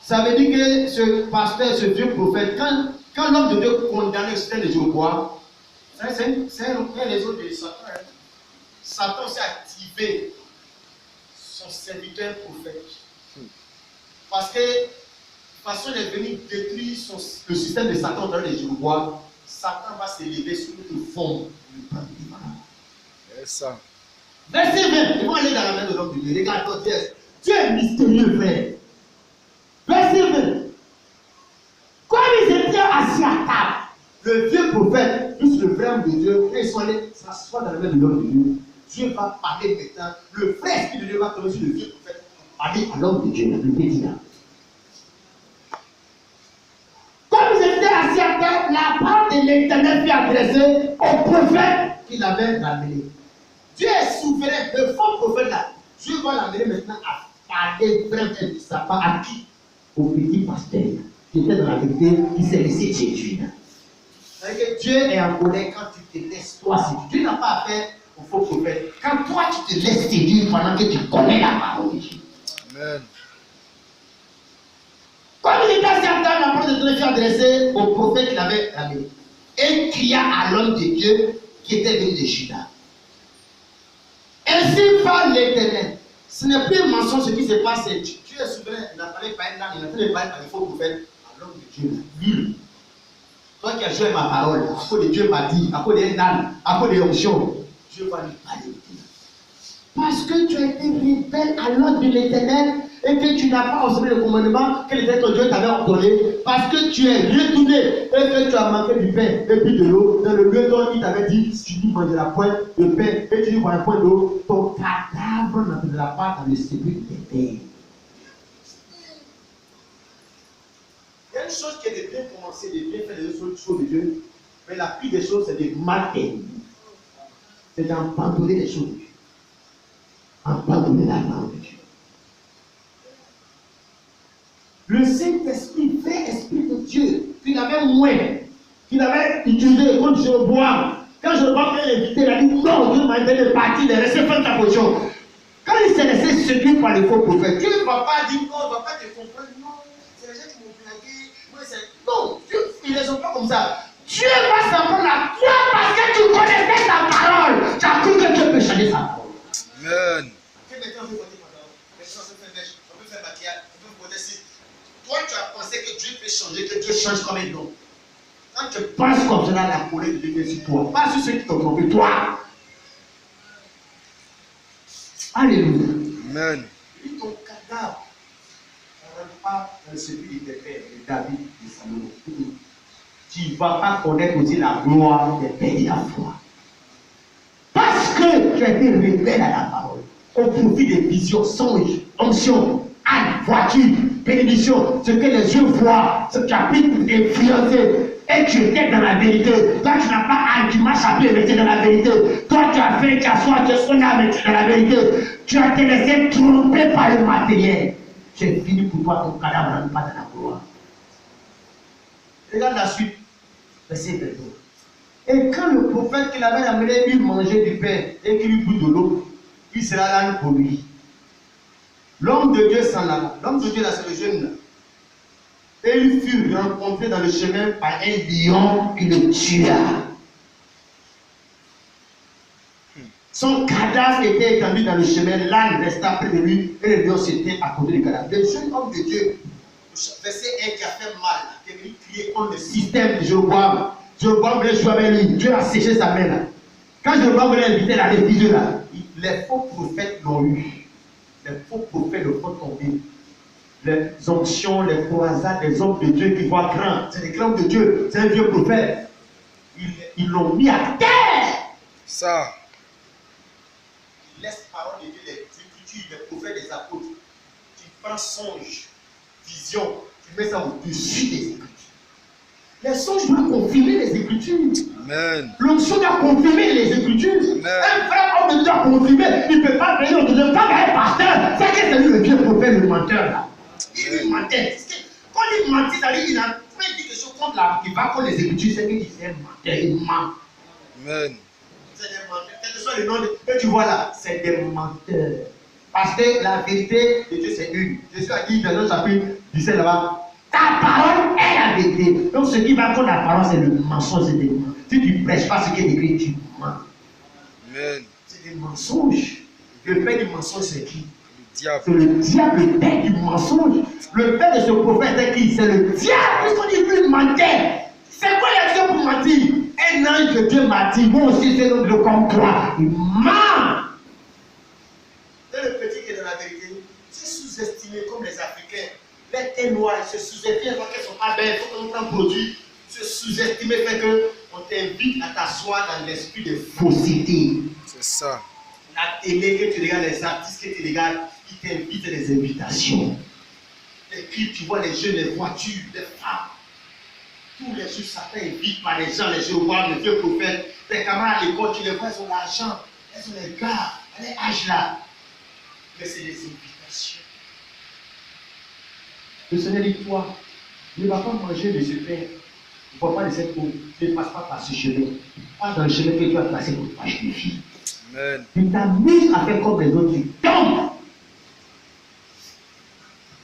Ça veut dire que ce pasteur, ce vieux prophète, quand l'homme de Dieu condamne le système de Jéhovah, c'est un réseau de Satan. Satan s'est activé son serviteur prophète. Parce que façon il est venu détruire le système de Satan dans les Jéhovah, Satan va s'élever sur une forme de plan divin. C'est ça. Verset 20, ils vont aller dans la main de l'homme de Dieu. Regarde, Dieu est mystérieux, frère. Verset 20. Comme ils étaient assis à table, le vieux prophète, plus le frère de Dieu, quand ils sont allés s'asseoir dans la main de l'homme de Dieu, Dieu va parler maintenant. Le frère esprit de Dieu va tomber sur le vieux prophète, parler à l'homme de Dieu, le petit là. Comme ils étaient assis à table, la parole de l'Éternel fut adressée au prophète qu'il avait ramené. Dieu est souverain, le faux prophète là. Dieu va l'amener maintenant à parler vraiment de sa part à qui? Au petit pasteur qui était dans la vérité, qui s'est laissé séduire. C'est-à-dire que Dieu est en colère quand tu te laisses toi séduire. Dieu n'a pas affaire au faux prophète. Quand toi tu te laisses séduire pendant que tu connais la parole de Dieu. Amen. Comme il était assis à table, la parole de Dieu fut adressée au prophète qu'il avait ramené. Et cria à l'homme de Dieu qui était venu de Juda. Ainsi parle l'Éternel. Ce n'est plus un mensonge ce qui se passe. Dieu est souverain. Il n'a parlé par un âme, il n'a pas parlé par les faux prophètes. À l'homme de Dieu. Lui. Toi qui as joué ma parole, à cause de Dieu m'a dit, à cause d'un âme, à cause des options, Dieu va lui parler. Parce que tu as été rebelle à l'ordre de l'Éternel et que tu n'as pas observé le commandement que l'Éternel ton Dieu t'avait ordonné, parce que tu es retourné et que tu as manqué du pain et puis de l'eau, dans le lieu dont il t'avait dit, si tu mangeras point de pain et tu ne bois point d'eau, ton cadavre n'entrera pas dans le sépulcre d'éternel. Il y a une chose qui est de bien commencer, de bien faire les choses de Dieu, mais la pire des choses, c'est de mal terminer. C'est d'abandonner les choses de Dieu. Abandonner la main de Dieu. Le Saint-Esprit, vrai Esprit de Dieu, qu'il avait moins, qu'il avait utilisé quand je bois. Quand je bois, il l'inviter, il a dit non, Dieu m'a donné de partir, il est resté faire ta position. Quand il s'est laissé séduire par les faux prophètes, Dieu ne va pas dire non, il ne va pas te comprendre, non, c'est les gens qui m'ont blagué, non, Dieu, ils ne sont pas comme ça. Dieu va s'apprendre à toi parce que tu connaissais sa parole. Tu as cru que Dieu peut changer sa parole. Amen. Que maintenant on peut voter madame, maintenant on peut faire mèche, on peut faire maquillage, on peut voter ci. Toi tu as pensé que Dieu peut changer, que Dieu change comme un don. Quand tu penses comme cela, la colère de Dieu sur toi, pas sur ceux qui t'ont trompé, toi. Alléluia. Amen. Et ton cadavre ne rentre pas dans celui de tes pères, de David, de Salomon. Tu ne vas pas connaître aussi la gloire des pères de la foi. Parce que tu as été révélé à la parole, au profit des visions, songes, onctions, ânes, voitures, bénédictions, ce que les yeux voient, ce que tu as pris pour t'influencer, et tu étais dans la vérité. Toi, tu n'as pas âne, tu marches à pied, mais tu es dans la vérité. Toi, tu as fait, tu as soif, tu es sonné, mais tu es dans la vérité. Tu as été laissé tromper par le matériel. C'est fini pour toi, ton cadavre ne pas dans la gloire. Regarde la suite, verset 22. Et quand le prophète qu'il avait amené lui manger du pain et qu'il lui bout de l'eau, il sera là pour lui. L'homme de Dieu s'en alla. L'homme de Dieu là, c'est le jeune là. Et il fut rencontré dans le chemin par un lion qui le tua. Son cadavre était étendu dans le chemin, l'âne resta près de lui et le lion s'était à côté du cadavre. Le jeune homme de Dieu, verset 1 qui a fait mal, qui est venu crier contre le système de Jéroboam. Jéroboam voulait jouer avec lui, Dieu a séché sa main là. Quand Jéroboam voulait inviter la révision là, les faux prophètes l'ont eu. Les faux prophètes le font tomber. Les onctions, les croisades, les hommes de Dieu qui voient grand, c'est des grands de Dieu, c'est un vieux prophète. Ils l'ont mis à terre. Ça. Il laisse parole de Dieu, les écritures, les prophètes, les apôtres. Tu prends songe, vision, tu mets ça au-dessus des écritures. Les songes doivent confirmer les écritures. Amen. L'onction doit confirmer les écritures. Amen. Un vrai homme de Dieu doit confirmer. Il ne peut pas venir, on ne peut pas être pasteur. C'est que c'est lui le vieux prophète, le menteur là. Il mentait. Quand il mentit, il a fait quelque chose contre la qui va contre les écritures, c'est qu'il est menteur, il ment. Amen. C'est des menteurs. Quel que soit le nom que tu vois là, c'est des menteurs. Parce que la vérité de Dieu, c'est une. Jésus a dit dans notre chapitre 17 là-bas, ta parole est la vérité. Donc ce qui va contre la parole, c'est le mensonge, c'est des mensonges. Si tu ne prêches pas ce qui est écrit, tu mens. Amen. C'est des mensonges. Le père du mensonge, c'est qui? Le diable. C'est le diable, le père du mensonge. Le père de ce prophète, c'est qui? C'est le diable. Puisqu'on dit lui mentait. C'est quoi l'action pour mentir? Un ange de Dieu m'a dit, moi aussi c'est l'homme de comme toi. Il ment. C'est le petit qui est dans la vérité. C'est sous-estimé comme les Africains. Les têtes noires, se sous-estiment parce qu'elles sont pas belles, il faut qu'on prenne produit. Se sous-estimer fait qu'on t'invite à t'asseoir dans l'esprit de fausseté. C'est ça. La télé que tu regardes, les artistes que tu regardes, ils t'invitent des invitations. Les clips, tu vois les jeunes, les voitures, les femmes. Tous les jours, ça t'invite par les gens, les Jéhovah, les vieux prophètes. Tes camarades à l'école, tu les vois, elles ont l'argent, elles ont les gars, elles ont l'âge là. Mais c'est des invitations. Le Seigneur dit, toi, ne va pas manger de ce pain. Ne vois pas de cette eau. Ne passe pas par ce chemin. Pas dans le chemin que tu as placé pour toi, je te fie. Amen. Tu t'amuses à faire comme les autres, tu tombes.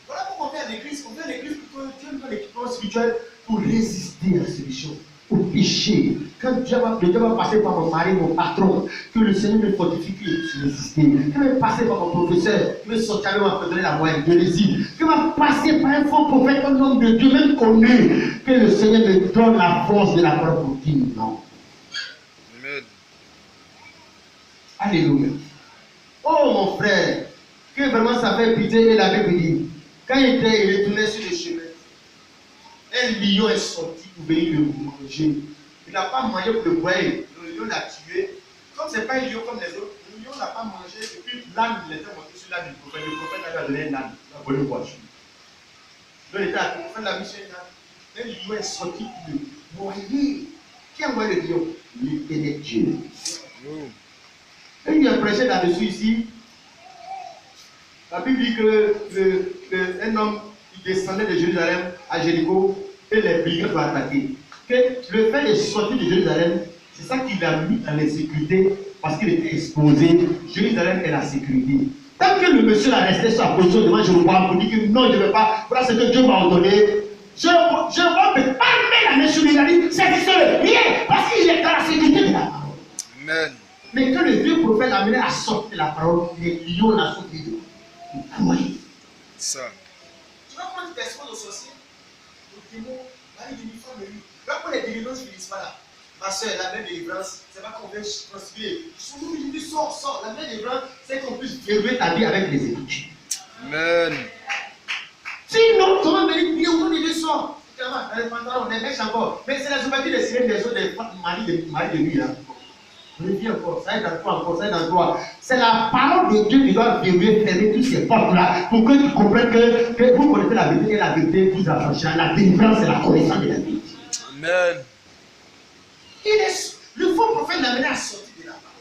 Voilà pourquoi on fait à l'église. On fait à l'église pour que Dieu nous donne l'équipement spirituel pour résister à ces choses, au péché. Quand Dieu va passer par mon mari, mon patron, que le Seigneur me fortifie, qu'il puisse résister. Qu'il va passer par mon professeur, qu'il me sortir avec moi, donner la moyenne de l'hérésie. Qu'il va passer par un faux prophète, un homme de Dieu, même connu. Que le Seigneur me donne la force de la parole pour dire non. Amen. Alléluia. Oh mon frère, que vraiment ça fait pitié. Et la Bible dit, quand il retournait sur le chemin, un lion est sorti pour venir le manger. Il n'a pas mangé pour le broyer. Le lion l'a tué. Comme ce n'est pas un lion comme les autres, le lion n'a pas mangé. Et puis l'âne, il était monté sur l'âne du prophète. Le prophète lui a donné un âne. Il a volé une voiture. Donc il était à la fin de la mission. Un lion est sorti pour le broyer. Qui a envoyé le lion? L'éternel Dieu. Et il a prêché là-dessus ici. La Bible dit qu'un homme il descendait de Jérusalem à Jéricho et les brigands l'ont attaqué. Que le fait de sortir de Jérusalem, c'est ça qui l'a mis en insécurité parce qu'il était exposé. Jérusalem est la sécurité. Tant que le monsieur a resté sur la position devant Jéroboam pour dire que non, je ne veux pas, voilà ce que Dieu m'a ordonné. Jéroboam ne peut pas mettre la main sur lui, il a dit c'est rien parce qu'il est dans la sécurité de la parole. Amen. Mais quand le vieux prophète l'a amené à sortir de la parole, les lions l'ont sauté de lui. Ça. Tu vois comment tu t'exposes aux sorciers, aux démons, à les délivrances de lui. Là, pour les délivrances, je ne dis pas là. Ma soeur, la même délivrance, c'est pas qu'on veut transférer. Son nom, il dit sort. La même délivrance, c'est qu'on puisse verrouiller ta vie avec les Écritures. Amen. Sinon, comment venir prier au nom de Dieu sort? Clairement, dans les pantalons, on est mèches encore. Mais c'est la souveraineté des sirènes des autres, des maris de nuit là. On le dit encore, ça est dans toi encore, ça est dans toi. C'est la parole de Dieu qui doit verrouiller, fermer toutes ces portes-là pour que tu comprennes que vous connaissez la vérité et la vérité vous affranchira. La délivrance, c'est la connaissance de la vérité. Amen. Le faux prophète l'a amené à sortir de la parole.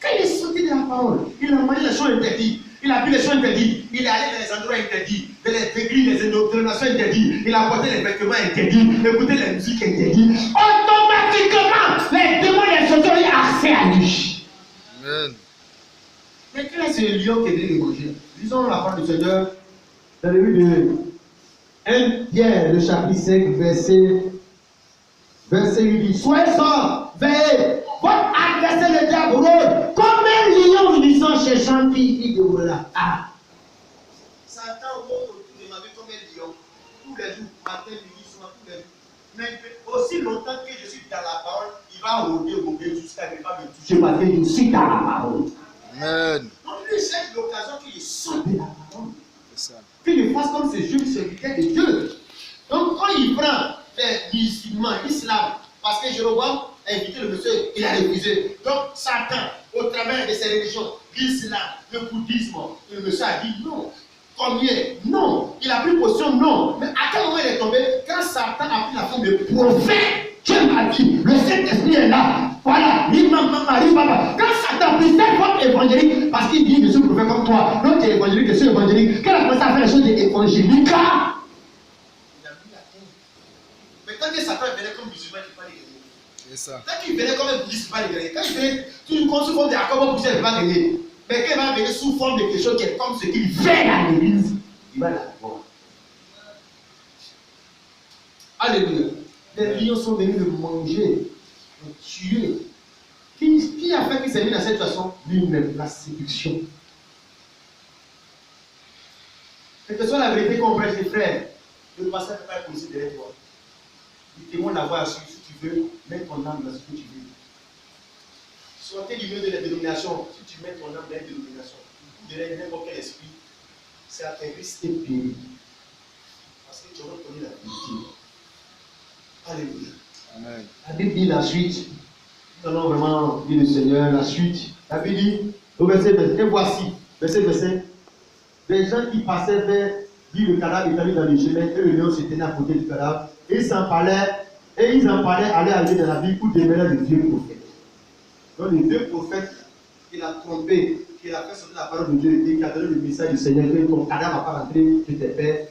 Quand il est sorti de la parole, il a mangé les choses interdites, il a bu les choses interdites, il est allé dans les endroits interdits, dans les églises, les indoctrinations interdites, il a porté les vêtements interdits, écouté les musiques interdites. Automatiquement, les démons et les sorciers ont eu accès à lui. Amen. Mais quel est ce lion qui est venu le manger? Lisons la parole du Seigneur dans le livre de 1 Pierre, le chapitre 5, verset 8 dit, soyez sobres, veillez, votre adversaire le diable rôde comme un lion rugissant cherchant qui il dévorera. Ah. Satan rôde autour de ma vie comme un lion. Tous les jours, matin, midi, soir, tous les jours. Mais aussi longtemps que je suis dans la parole, il va rôder jusqu'à ne pas me toucher. Parce que je suis dans la parole. Amen. Donc lui, il cherche l'occasion qu'il sorte de la parole. C'est ça. Qu'il fasse comme ce juif serviteur de Dieu. Donc quand il prend les musulmans, l'islam, parce que Jéroboam a invité le monsieur, il a refusé. Donc Satan, au travers de ses religions, l'islam, le bouddhisme, le monsieur a dit non. Combien? Non. Il a pris position non. Mais à quel moment il est tombé? Quand Satan a pris la forme de prophète, Dieu m'a dit, le Saint-Esprit est là. Voilà, quand Satan a pris cette forme évangélique, parce qu'il dit, je suis prophète comme toi, donc tu es évangélique, je suis évangélique, quand il a commencé à faire les choses évangéliques, Quand Satan venait comme musulman, il ne peut pas les gagner. C'est ça. Quand il venait comme un bouddhiste, il ne peut pas les gagner. Quand il venait sous forme de Jacob, il ne peut pas gagner. Mais quand il va venir sous forme de quelque chose qui est comme ce qu'il fait dans l'église, il va l'avoir. Alléluia. Les lions sont venus le manger, le tuer. Qui a fait qu'il s'est mis dans cette situation? Lui-même, la séduction. Quelle que soit la vérité qu'on prêche, les frères, le pasteur ne peut pas considérer toi. Il témoigne la voix à suivre. Si tu veux, mets ton âme dans ce que tu veux. Sortez du milieu de la dénomination. Si tu mets ton âme dans la dénomination, tu dirais n'importe quel esprit, c'est à tes risques et périls. Parce que tu auras connu la vérité. Alléluia. Amen. La Bible dit la suite. Nous allons vraiment dire le Seigneur la suite. La Bible dit au verset 20. Et voici, verset 25. Les gens qui passaient vers le cadavre établi dans le chemin, et le lion se tenait à côté du cadavre. Et ils en parlaient, aller dans la ville où demeurait le vieux prophète. Donc le vieux prophète, il a trompé, il a fait sortir la parole de Dieu, qui a donné le message du Seigneur, que ton cadavre n'a pas rentré, que tes pères.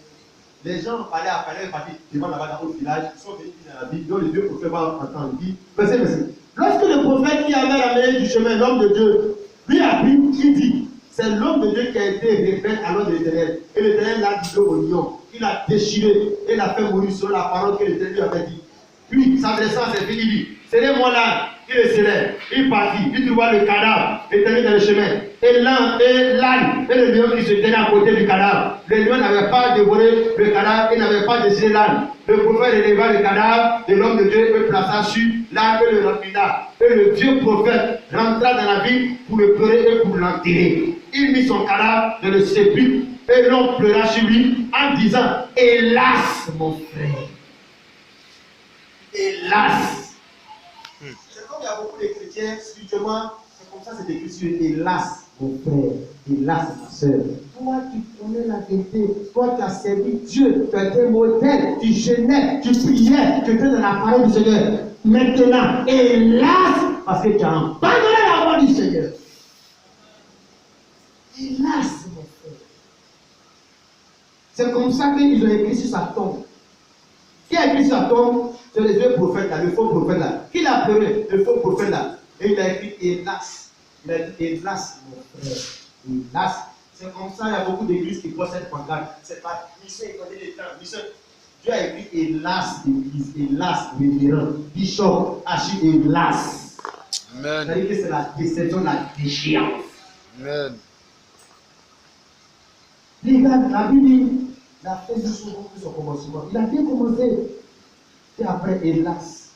Les gens parlaient, partis devant là-bas dans le village, ils sont venus dans la ville, donc le vieux prophète va entendre. Il dit, verset. Lorsque le prophète qui avait ramené du chemin, l'homme de Dieu, lui a pris, il dit, c'est l'homme de Dieu qui a été révélé à l'homme de l'Éternel. Et l'Éternel l'a dit au lion. Il a déchiré et l'a fait mourir sur la parole que l'Éternel lui avait dit. Puis, s'adressant à ses filles, il dit, serrez-moi là. Il est serré. Il partit. Il trouva le cadavre étendu dans le chemin. Et l'âne et le lion qui se tenaient à côté du cadavre. Le lion n'avait pas dévoré le cadavre et n'avait pas déchiré l'âne. Le prophète éleva le cadavre de l'homme de Dieu et plaça sur l'âne et le ramena. Et le vieux prophète rentra dans la ville pour le pleurer et pour l'enterrer. il mit son cadavre dans le sépulcre et l'on pleura sur lui en disant, hélas mon frère. Hélas. C'est comme il y a beaucoup de chrétiens, spirituellement, c'est comme ça c'est écrit sur hélas mon frère, hélas ma soeur. Toi tu connais la vérité, toi tu as servi Dieu, tu as été modèle, tu jeûnais, tu priais, tu étais dans la parole du Seigneur. Maintenant, hélas, parce que tu as abandonné la voie du Seigneur. Hélas mon frère. C'est comme ça qu'ils ont écrit sur sa tombe. Qui a écrit sur sa tombe? C'est le vieux prophète là, le faux prophète là. Qui l'a pleuré? Le faux prophète là. Et il a écrit hélas. Il a dit hélas mon frère. Hélas. C'est comme ça, il y a beaucoup d'églises qui portent cette pancarte. C'est pas mission économique des temps. Mission. Dieu a écrit hélas d'église, hélas révérend, bishop, archi hélas. Amen. C'est-à-dire que c'est la déception, la déchéance. Amen. Les gars, la Bible, il a fait du souvent son commencement. Il a bien commencé. Et après, hélas.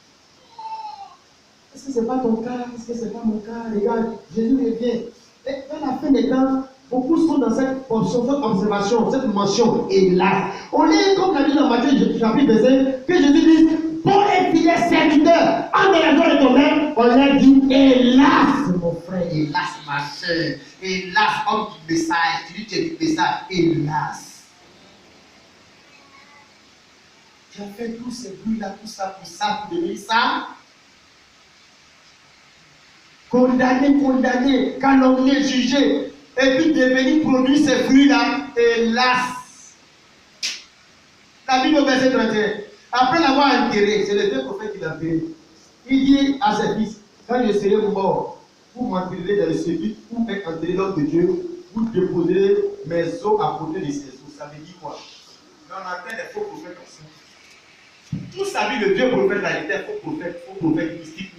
Est-ce que ce n'est pas ton cas? Est-ce que ce n'est pas mon cas? Regarde, Jésus revient. Et à la fin des temps, beaucoup sont dans cette observation, cette mention, hélas. On lit comme la Bible dans Matthieu chapitre 20, que Jésus dit, bon et fidèle serviteur, en la gloire de ton maître, on leur dit, hélas, mon frère, hélas, ma soeur, hélas, homme du message, tu dis, tu es du message, hélas. Tu as fait tous ces bruits-là, tout ça, pour devenir ça. Condamné, calomnié, jugé, et puis devenir produire ces fruits-là, hélas. La Bible au verset 31. Après l'avoir enterré, c'est le vieux prophète qui l'a enterré. Il dit à ses fils, quand je serai mort, vous m'enterrerez dans le sépulcre, vous faites enterrer l'homme de Dieu, vous déposerez mes os à côté de ses os. Ça veut dire quoi? On entend des faux prophètes comme ça. Tout sa vie, le vieux prophète là, il était faux prophète, mystique,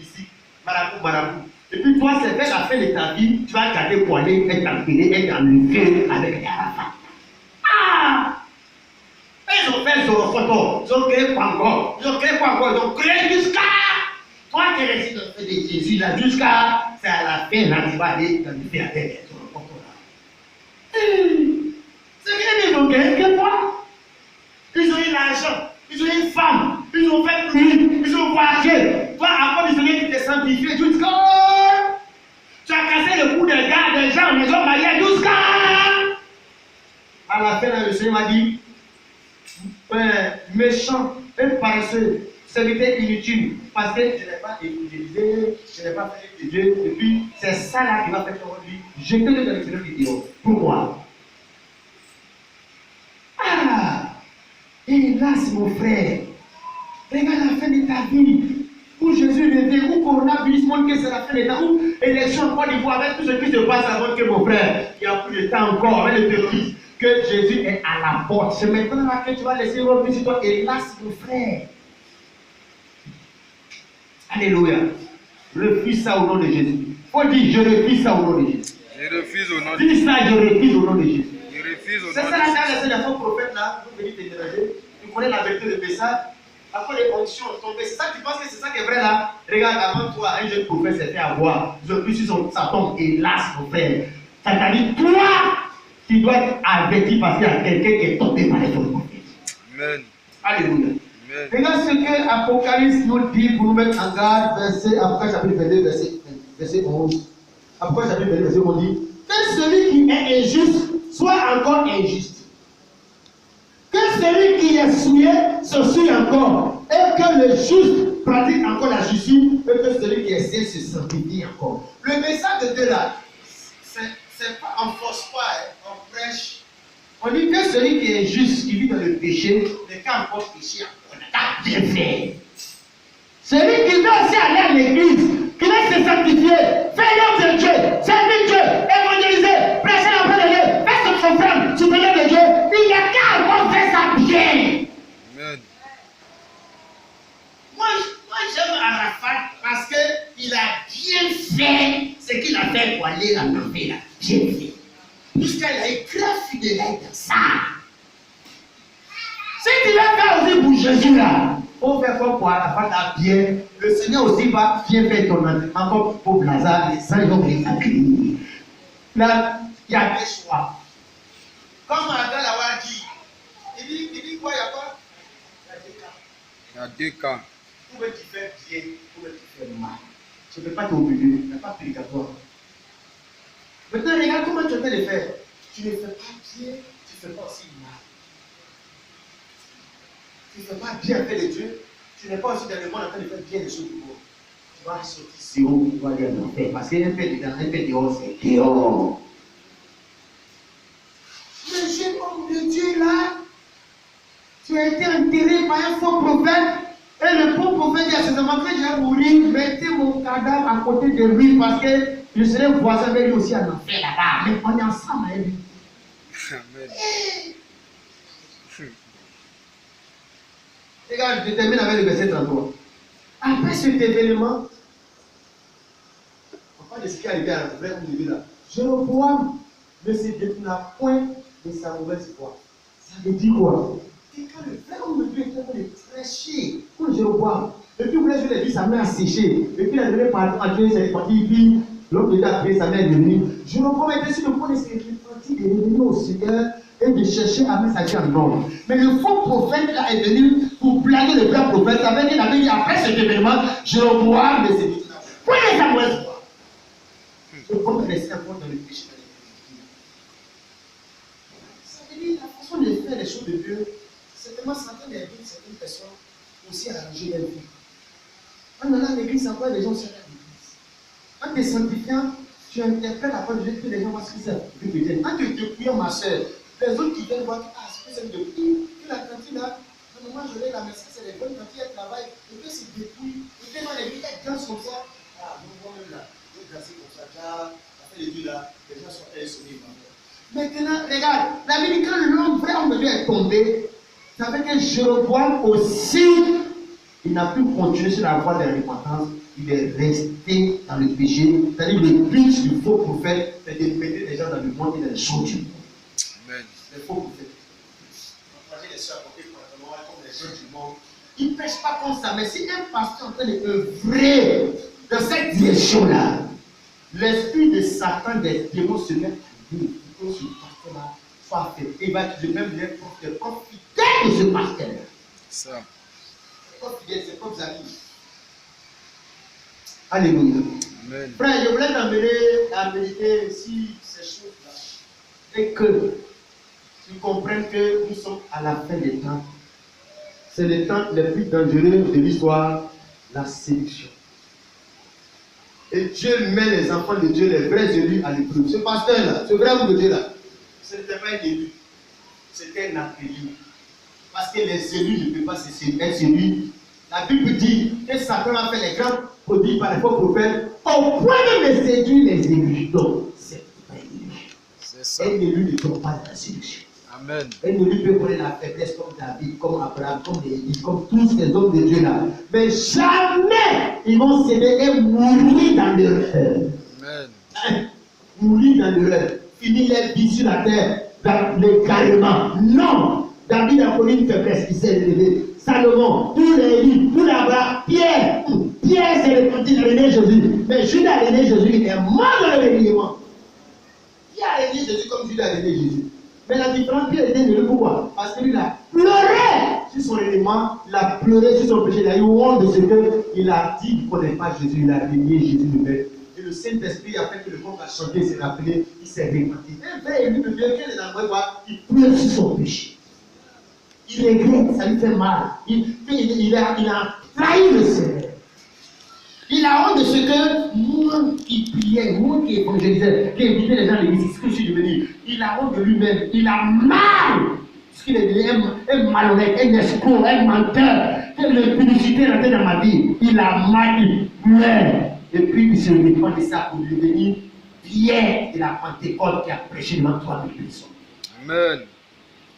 marabout. Et puis toi, c'est vers la fin de ta vie, tu vas garder poignet, être enterré, être enlevé avec les Arafat. Ah! Ils ont fait Zorofoto, ils ont créé Pangor, ils ont créé jusqu'à. Toi, tu es resté dans le fait de Jésus là, jusqu'à. C'est à la fin, là, tu vas aller dans le fait avec les Zorofoto là. C'est bien, ils ont gagné que toi. Ils ont eu l'argent. Ils ont une femme, ils ont fait pluie, ils ont voyagé. Toi, avant de Seigneur qui t'est sanctifié, jusqu'à. Tu as cassé le cou des gars, des gens, les hommes mariés, jusqu'à. À la fin, là, le Seigneur m'a dit, méchant et paresseux, serviteur inutile, parce que je n'ai pas évangélisé, je n'ai pas fait de Dieu, et puis c'est ça là qui va faire aujourd'hui. Jetez-le dans l'extérieur vidéo. Pourquoi? Ah! Hélas, mon frère, regarde la fin de ta vie, où Jésus revient, où coronavirus montre que c'est la fin de ta vie, où élection en Côte d'Ivoire, avec tout ce qui se passe avant que mon frère, il n'y a plus de temps encore, avec le terrorisme, que Jésus est à la porte. C'est maintenant là que tu vas laisser revenir sur toi. Hélas, mon frère. Alléluia. Refuse ça au nom de Jésus. Faut dire, je refuse ça au nom de Jésus. Je refuse au nom de Jésus. Dis ça, je refuse au nom de Jésus. Je refuse au nom C'est de ça Jésus. la laissé les faux prophètes là, vous venez te déranger. Tu connais la vérité de message. Après les conditions sont tombées. C'est ça que tu penses que c'est ça qui est vrai là. Regarde, avant toi, un jeune prophète s'est fait avoir. Ils ont pris sur sa tombe. Hélas, mon frère. Ça t'a dit, toi, tu dois être averti parce qu'il y a quelqu'un qui est tombé par les faux prophètes. Amen. Alléluia. Amen. Regarde ce que Apocalypse nous dit pour nous mettre en garde, Apocalypse chapitre 22, verset 11. Apocalypse chapitre 22, verset 11 dit que celui qui est injuste soit encore injuste. Que celui qui est souillé se souille encore. Et que le juste pratique encore la justice. Et que celui qui est saint se sanctifie encore. Le message de Dieu là, c'est pas en force pas, on prêche. On dit que celui qui est juste, qui vit dans le péché, n'est qu'à encore péché encore. On n'a bien fait. Celui qui veut aussi aller à l'église, qui veut se sanctifier, faire l'œuvre de Dieu, servir Dieu, évangéliser, prêcher la parole de Dieu, faire son frère, supérieur de Dieu, il n'y a qu'à encore faire ça bien. Amen. Moi j'aime Arafat parce qu'il a bien fait ce qu'il a fait pour aller en enfer là. Bien fait. Puisqu'il a écrit fidèle dans ça. Si tu veux faire aussi pour Jésus là, on fait quoi pour Arafat là bien. Le Seigneur aussi va bien faire ton entraînement comme pauvre Lazare, sans gens les accueillir. Là, il il y avait soif. Comme Adam l'a dit, il dit quoi, il y a quoi? Il y a 2 cas. Il y a 2 cas. Où veux-tu faire bien, où veux-tu faire mal? Je ne peux pas t'obliger, il n'y a pas prédicatoire. Maintenant, regarde comment tu es en train de faire. Tu ne fais pas bien, tu ne fais pas aussi mal. Tu ne fais pas bien faire les dieux, tu n'es pas aussi dans le monde en train de faire bien les choses du monde. Tu vas sortir zéro, tu vas aller en enfer. Parce qu'un fait dedans, un fait dehors, c'est dehors. Le jeune homme de Dieu là, tu as été enterré par un faux prophète. Et le faux prophète dit à ses enfants que je vais mourir, mettez mon cadavre à côté de lui parce que je serai voisin avec lui aussi en enfer là-bas. Mais on est ensemble avec lui. Amen. Regarde, je termine avec le verset 33. Après cet événement, on parle de ce qui est arrivé à la vraie homme là. Jéroboam ne se détourna point de sa mauvaise foi. Ça veut dire quoi? Et quand le vrai homme de Dieu était en train de prêcher pour Jéroboam, et puis vous voulez jouer les vies, sa main a séché, et puis il a donné pardon à Dieu, c'est parti, et puis l'homme de Dieu a prié, sa main est devenue. Jéroboam était sur le point de se repentir, de revenir au Seigneur et de chercher à mettre sa vie en ordre. Mais le faux prophète là est venu pour blaguer le vrai prophète. Ça veut dire qu'il avait dit après cet événement, Jéroboam ne se détourna point de sa mauvaise foi. Je peux rester encore dans le péché. Ça veut dire la façon de faire les choses de Dieu. Certainement, certaines certaines personnes aussi arranger leur vie. En allant à l'église, ça voit les gens se à l'église. En te sanctifiant, tu interprètes la parole de Dieu que les gens voient ce qu'ils savent. En te dépouillant, ma soeur, les autres qui viennent voir, ah, c'est que c'est depuis que la cantine là, normalement je l'ai la merci, c'est les bonnes cantines, elles travaillent, et puis c'est dépouille, et puis dans l'église, elles dansent comme ça. Ah, nous voyons là, nous danser comme ça, ça fait les deux là, les gens sont sonnés. Maintenant, regarde, la Bible, quand l'homme, vrai homme de Dieu est tombé, ça veut dire que Jéroboam aussi, il n'a pu continuer sur la voie de la repentance, il est resté dans le péché. C'est-à-dire le but du faux prophète, c'est de mettre les gens dans le monde et dans les choses du monde. Amen. Les faux prophètes. Les soeurs comme les gens du monde. Ils ne pêchent pas comme ça, mais si un pasteur est en train d'œuvrer dans cette direction-là, l'esprit de Satan, des démons se met à dire, il faut ce pasteur-là soit fait. Il va utiliser même les propres fidèles de ce pasteur-là. Ça. Les propres fidèles, ses propres amis. Alléluia. Amen. Frère, je voulais t'amener à méditer sur ces choses-là. Et que tu comprennes que nous sommes à la fin des temps. C'est le temps le plus dangereux de l'histoire, la séduction. Et Dieu met les enfants de Dieu, les vrais élus, à l'épreuve. Ce pasteur-là, ce vrai homme de Dieu-là, ce n'était pas un élu, c'était un appelé. Parce que les élus ne peuvent pas se être séduits. La Bible dit que Satan a fait les grands prodiges par les faux prophètes au point de séduire les élus. Donc, c'est pas un élu. C'est ça. Un élu ne tombe pas dans la séduction. Amen. Un élu peut connaître la faiblesse comme David, comme Abraham, comme Élie, comme tous ces hommes de Dieu là. Mais jamais ils vont céder et mourir dans l'erreur. Amen. Mourir dans l'erreur. Finir leur vie sur la terre dans l'égarement. Non! David a connu une faiblesse, il s'est élevé. Salomon, tous les livres, tout là-bas, Pierre s'est repenti de régner Jésus. Mais Judas a régné Jésus, il est mort dans le régnement. Qui a régné Jésus comme Judas a régné Jésus? Mais la différence, Pierre était heureux, pourquoi? Parce que lui, il a pleuré sur son régnement, il a pleuré sur son péché, il a eu honte de ce qu'il a dit qu'il ne connaît pas Jésus, il a régné Jésus lui-même. Et le Saint-Esprit a fait que le monde a chanté, s'est rappelé, il s'est repenti. Un vrai élu de Dieu, quel est l'endroit voir, il pleure sur son péché. Il regrette, ça lui fait mal. Il a trahi le Seigneur. Il a honte de ce que moi qui priais, moi qui évangélisais, qui invitais les gens à l'église, c'est ce que je suis devenu. Il a honte de lui-même. Il a mal. Parce qu'il est devenu un malhonnête, un escroc, un menteur. Quelle publicité rentrée dans ma vie. Il a mal, il meurt. Et puis il se repent de ça pour devenir Pierre de la Pentecôte qui a prêché devant 3000 personnes. Amen.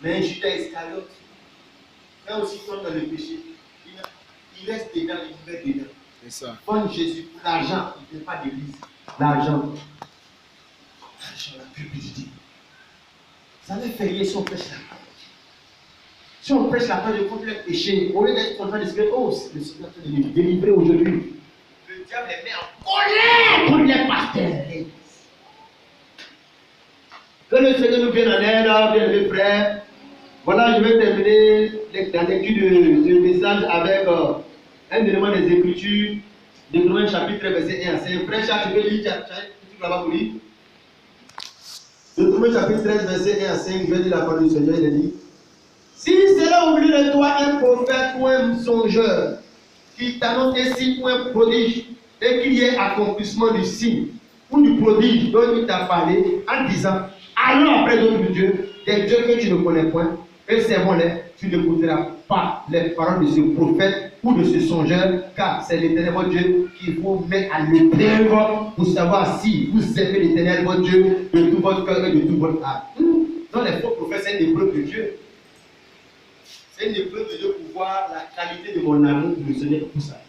Mais Judas Iscariote, là aussi tombe dans le péché. Il reste dedans, il meurt dedans. C'est ça. Bonne Jésus, l'argent, il ne fait pas d'église. L'argent, la publicité. Ça va faire si on prêche la parole. Si on prêche la parole contre le péché, au lieu d'être content de ce que, oh, le Seigneur est venu délivrer aujourd'hui. Le diable les met en colère contre les pasteurs. Que le Seigneur nous vienne en aide, bien-aimés frères. Voilà, je vais terminer la lecture du message avec un élément des Écritures, Deutéronome chapitre verset 1 à 5. Frère Charles, tu peux lire, tu là-bas pour lire. Deutéronome chapitre 13, verset 1 à 5, je vais lire la parole du Seigneur, il dit: si cela oublie de toi un prophète ou un songeur qui t'annonce un signe ou un prodige, et qu'il y ait accomplissement du signe ou du prodige dont il t'a parlé, en disant: allons après d'autres dieux, des dieux que tu ne connais point, et servons-les, tu n'écouteras pas les paroles de ce prophète ou de ce songeur, car c'est l'Éternel votre Dieu qui vous met à l'épreuve pour savoir si vous aimez l'Éternel votre Dieu de tout votre cœur et de tout votre âme. Donc les faux prophètes, c'est une épreuve de Dieu. C'est une épreuve de Dieu pour voir la qualité de mon amour pour le Seigneur et pour ça.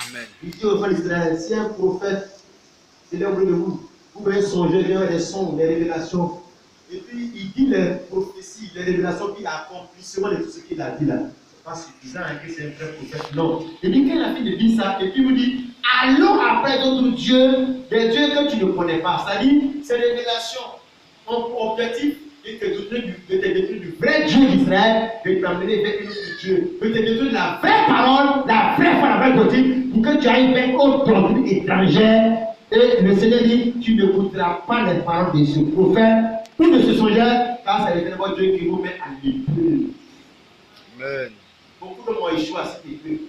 Amen. Il dit au frère d'Israël: si un prophète, il est au bout de vous, vous pouvez songer, il y a des sons, des révélations. Et puis il dit les prophéties, les révélations qui accomplissement de tout ce qu'il a dit là. C'est pas suffisant que c'est un vrai prophète. Non. Il dit qu'il a fini de dire ça, et puis il vous dit: allons après d'autres dieux, des dieux que tu ne connais pas. C'est-à-dire, ces révélations ont objectif de te détruire du vrai Dieu d'Israël, de t'amener vers un autre Dieu, de te détruire de la vraie parole, la vraie foi, la vraie doctrine, pour que tu ailles vers autre doctrine étrangère. Et le Seigneur dit: tu n'écouteras pas les paroles de ce prophète ou de ce songeur, car c'est l'Éternel votre Dieu qui vous met à l'épreuve. Amen. Beaucoup de moi échouent à cette épreuve.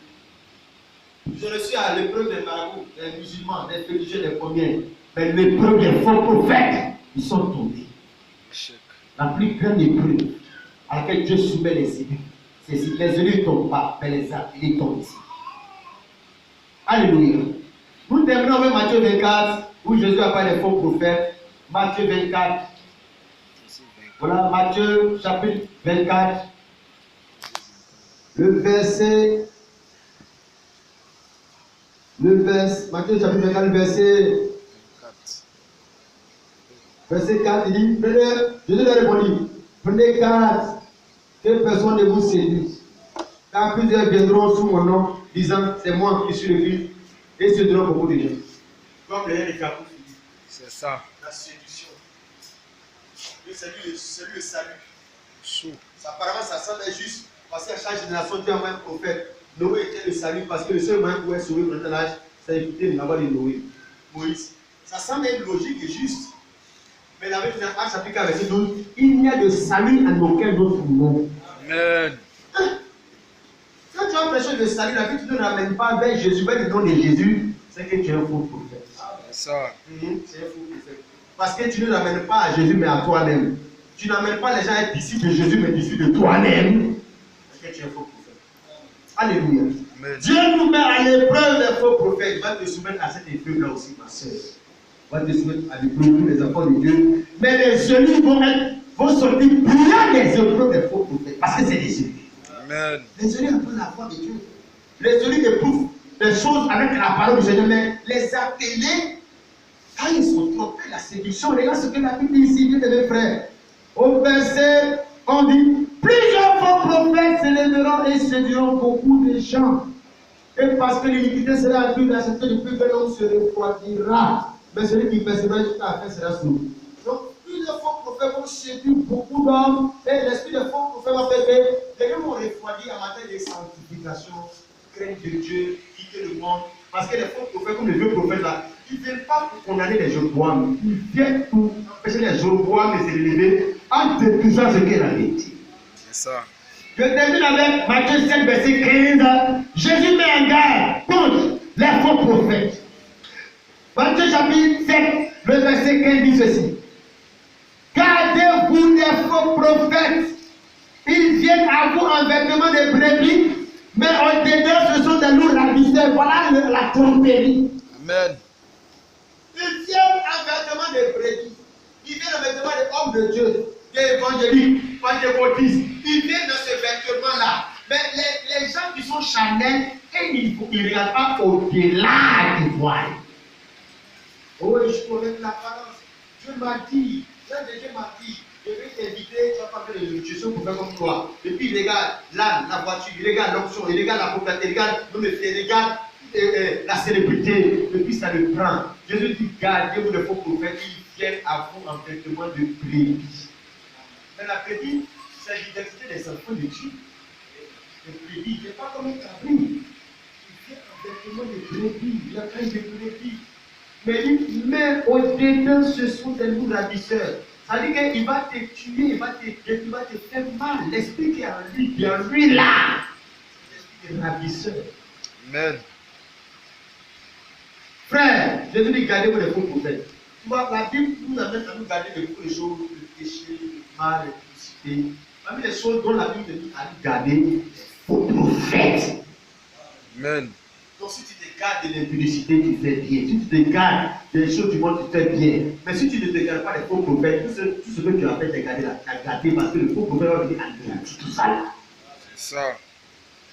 Je ne suis à l'épreuve des marabouts, des musulmans, des féticheurs, des premiers. Mais l'épreuve des faux prophètes, ils sont tombés. Échec. La plus grande épreuve à laquelle Dieu soumet les élus, c'est si les élus ne tombent pas, mais les appelés tombent ici. Alléluia. Nous terminons avec Matthieu 24, où Jésus a parlé des faux prophètes. Matthieu 24. Voilà, Matthieu chapitre 24. Matthieu chapitre 24, le verset 4, il dit: Jésus leur répondit: prenez garde que personne ne vous séduise, car plusieurs viendront sous mon nom, disant: c'est moi qui suis le Christ, et séduiront beaucoup de gens. Comme les Jacob dit. C'est ça. La séduction. C'est lui le salut. Sous. Apparemment, ça semble juste parce qu'à chaque génération, Dieu envoie un prophète. Noé était le salut parce que le seul moyen pour être sauvé dans notre âge, c'est d'écouter la voix de Noé. Moïse. Ça semble être logique et juste. Mais la Bible dans Actes chapitre 4, verset 12, il n'y a de salut en aucun autre nom. Amen. Quand tu as prêché le salut, la Bible ne te ramène pas vers Jésus, vers le nom de Jésus, c'est que tu es un faux prophète. C'est ça. C'est un faux prophète. Parce que tu ne ramènes pas à Jésus, mais à toi-même. Tu n'amènes pas les gens à être disciples de Jésus, mais disciples de toi-même. C'est que tu es un faux prophète. Alléluia. Amen. Dieu nous met à l'épreuve des faux prophètes. Il va te soumettre à cette épreuve-là aussi, ma soeur. Il va te soumettre à l'épreuve tous les enfants de Dieu. Mais les élus vont sortir brillants des épreuves des faux prophètes. Parce que c'est des élus. Amen. Les élus apprennent la foi de Dieu. Les élus éprouvent des choses avec la parole du Seigneur, mais les appelés, quand ils sont trompés, la séduction, regarde ce que la Bible dit ici, mes frères. Au verset, on dit: plusieurs faux prophètes s'élèveront et séduiront beaucoup de gens. Et parce que l'iniquité sera accrue, la sainteté du plus bel homme se refroidira. Mais celui qui persévère jusqu'à la fin sera sauvé. Donc, plusieurs faux prophètes vont séduire beaucoup d'hommes. Et l'esprit des faux prophètes va faire que les gens vont refroidir en matière de sanctification, crainte de Dieu, quitter le monde. Parce que les faux prophètes, comme les vieux prophètes là, ils ne viennent pas pour condamner les Jéroboam. Ils viennent pour empêcher les Jéroboam de se relever en détruisant ce qu'elle avait dit. C'est ça. Je termine avec Matthieu 7, verset 15. Jésus met en garde contre les faux prophètes. Matthieu chapitre 7, le verset 15 dit ceci: gardez-vous des faux prophètes. Ils viennent à vous en vêtements de brebis, mais en dedans ce sont des loups ravisseurs. Voilà la tromperie. Amen. Ils viennent en vêtements de brebis. Ils viennent en vêtements d'hommes de Dieu, d'évangéliques, pentecôtistes. Ils viennent dans ce vêtement-là. Mais les gens qui sont charnels, ils ne regardent pas au-delà du voile. Oh, je connais l'apparence. Dieu m'a dit, Dieu m'a dit, je vais t'inviter, tu vas pas faire de nutrition pour faire comme toi. Et puis il regarde l'âne, la voiture, il regarde l'option, il regarde la propriété, il regarde il regarde la célébrité. Et puis ça le prend. Jésus dit: gardez-vous de faux prophètes. viennent à vous en vêtements de brebis. Mais la brebis, c'est l'identité des enfants de Dieu. Le brebis, il n'est pas comme un cabri. Il vient en vêtements de brebis, il a plein de brebis. Mais au-dedans, ce sont des loups ravisseurs. Ça veut dire qu'il va te tuer, il va te faire mal. L'esprit qui est en lui là, l'esprit est ravisseur. Amen. Frère, Jésus dit gardez-vous des faux prophètes. Tu vois, la Bible nous amène à nous garder de toutes les choses, le péché, le mal, l'électricité. Parmi les choses dont la Bible nous dit à nous garder des faux prophètes. Amen. Donc si tu te gardes de l'impudicité, tu fais bien. Si tu te gardes des choses du monde, tu fais bien. Mais si tu ne te gardes pas des faux prophètes, tout ce que tu as fait, tu as gardé parce que le faux prophète va venir anéantir tout ça là. C'est ça.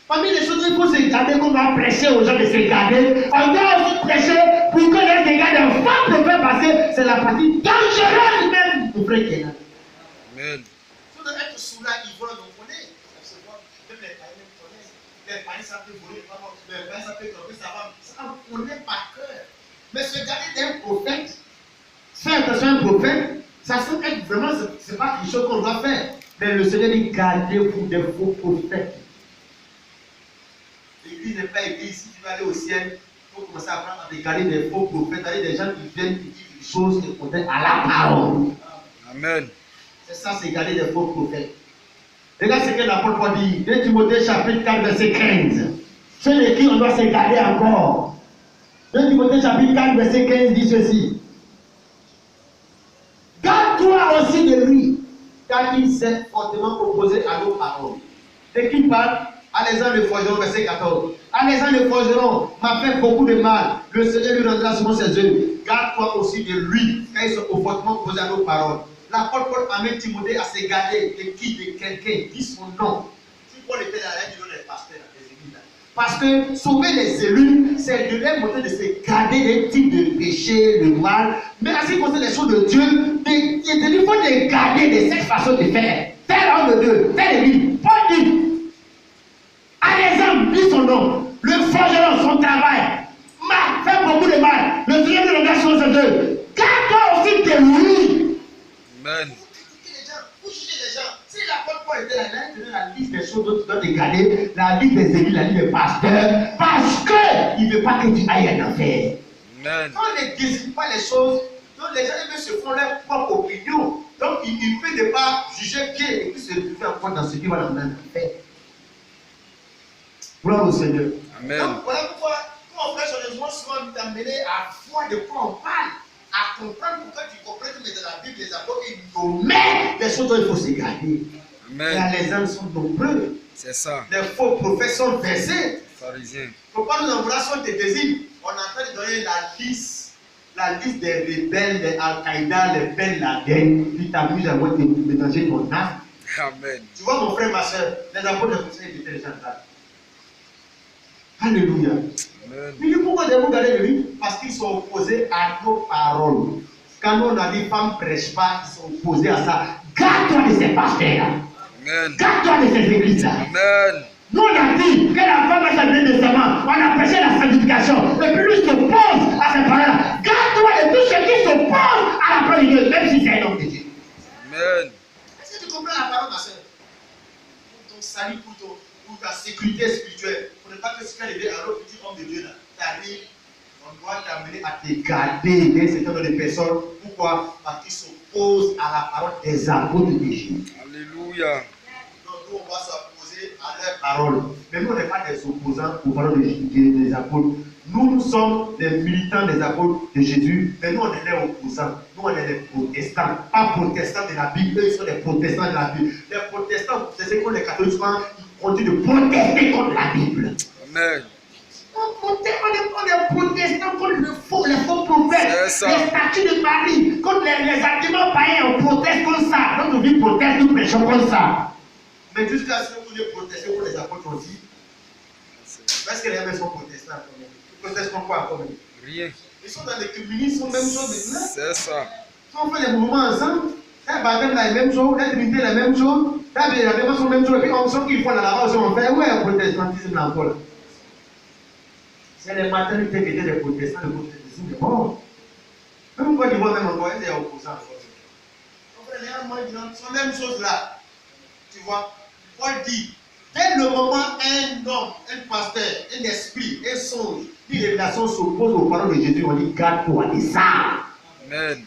Parmi les choses qu'il faut se garder, qu'on va prêcher aux gens de se garder, on doit aussi prêcher pour que les gens se gardent un faux prophète parce que c'est la partie dangereuse même pour frère qui est là. Amen. Si on doit être sous la ivrogne, on connaît. Ça se voit. Même les païens connaissent. Les païens ça peut voler, les païens ça peut tromper sa femme. Ça on connaît par cœur. Mais se garder d'un prophète, Faire attention à un prophète, ça semble être vraiment, c'est pas quelque chose qu'on doit faire. Mais le Seigneur dit gardez-vous des faux prophètes. L'église n'est pas église. Si tu veux aller au ciel, il faut commencer à apprendre à regarder des faux prophètes, c'est-à-dire des gens qui viennent qui disent des choses qui contraires à la parole. Amen. C'est ça, c'est garder des faux prophètes. Regarde ce que l'apôtre Paul dit. 2 Timothée chapitre 4, verset 15. Ceux de qui on doit se garder encore. 2 Timothée chapitre 4, verset 15 dit ceci. Garde-toi aussi de lui, car il s'est fortement opposé à nos paroles. Et qui parle? Alexandre le forgeron, verset 14. Alexandre le forgeron m'a fait beaucoup de mal. Le Seigneur lui rendra souvent ses œuvres. Garde-toi aussi de lui, car il s'est fortement opposé à nos paroles. L'apôtre Paul amène Timothée à se garder de qui? De quelqu'un, dit son nom. si Paul était là, il donne les pasteurs dans les églises. Parce que sauver les élus, c'est de leur montrer de se garder des types de péché, de mal. Mais en ce qui concerne les choses de Dieu, il faut te garder de cette façon de faire. Tel homme de Dieu, tel église. Paul dit, à l'exemple, dit son nom, le forgeron, son travail, m'a fait beaucoup de mal. Le Seigneur de la chose de Dieu. Garde-toi aussi de lui. Amen. Vous jugez les gens. Si l'apôtre Paul était là, Il donne la liste des choses dont tu dois te garder, la liste des églises, la liste des pasteurs, parce qu'il ne veut pas que tu ailles en enfer. Amen. Quand on ne décide pas les choses, donc les gens ils se font leur propre opinion. Donc il peut ne pas juger bien et puis se faire encore dans ce qui va l'emmener en enfer. Gloire au Seigneur. Amen. Donc voilà pourquoi, quand on prêche sur les gens, souvent nous t'amener à voir de quoi on parle, à comprendre pourquoi tu comprends que dans la Bible, les apôtres, ils nous Mais les choses dont il faut se garder. Amen. Les hommes sont nombreux. C'est ça. Les faux prophètes sont versés. Pharisien. Il ne faut pas nous envoyer sur tes désirs. On est en train de donner la liste des rebelles, des Al-Qaïda, les Ben Laden, qui t'amusent à voir te mélanger ton âme. Amen. Tu vois, mon frère, ma soeur, les apôtres de conseil étaient les gens là. Alléluia. Amen. Mais pourquoi devons garder de lui? Parce qu'ils sont opposés à nos paroles. Quand on a dit femmes ne prêchent pas, ils sont opposés à ça. Garde-toi de ces pasteurs-là. Amen. Garde-toi de ces églises-là. Amen. Nous, on a dit que la femme a sa testament. On a prêché la sanctification. Et puis lui s'oppose à ces paroles-là. Garde-toi de tout ce qui s'oppose à la parole de Dieu, même si c'est un homme de Dieu. Amen. Est-ce que tu comprends la parole, ma soeur? Pour ton salut, pour ta sécurité spirituelle, pour ne pas que ce qu'elle est à l'autre petit homme de Dieu là, t'arrive, on doit t'amener à Et garder d'un certain nombre de personnes. Pourquoi? Parce qu'ils s'opposent à la parole des apôtres de Jésus. Alléluia. donc nous, on va s'opposer à leur Parole. Mais nous, on n'est pas des opposants aux paroles des apôtres. Nous sommes des militants des apôtres de Jésus, mais nous, on est les opposants. Nous, on est des protestants. Pas protestants de la Bible, eux, ils sont des protestants de la Bible. Les protestants, c'est ce que les catholiques font, ils continuent de protester contre la Bible. Amen. On est protestants contre les faux prophètes, C'est les ça. statues de Marie, contre les arguments païens, on proteste comme ça. Notre vie proteste, nous prêchons comme ça. Mais jusqu'à ce que vous ne protestez pour les apôtres aussi, est-ce que les hommes sont protestants quand même? Ils protestent contre quoi quand même? Rien. Ils sont dans les communistes, ils font la même chose maintenant. C'est ça. Si on fait les mouvements ensemble, les baptêmes la même chose, les trinités la même chose, les baptêmes sont la même chose, et puis on sent qu'ils font là-bas aussi, on fait, où est le protestantisme là encore là? C'est les maternités qui étaient des protestants, le protestantisme est mort. Même quand tu vois même encore, il est opposant. Donc, les gens sont la même chose là. Tu vois, Paul dit, dès le moment un homme, un pasteur, un esprit, un songe, une révélation s'oppose aux paroles de Jésus, on dit garde-toi de ça. Amen.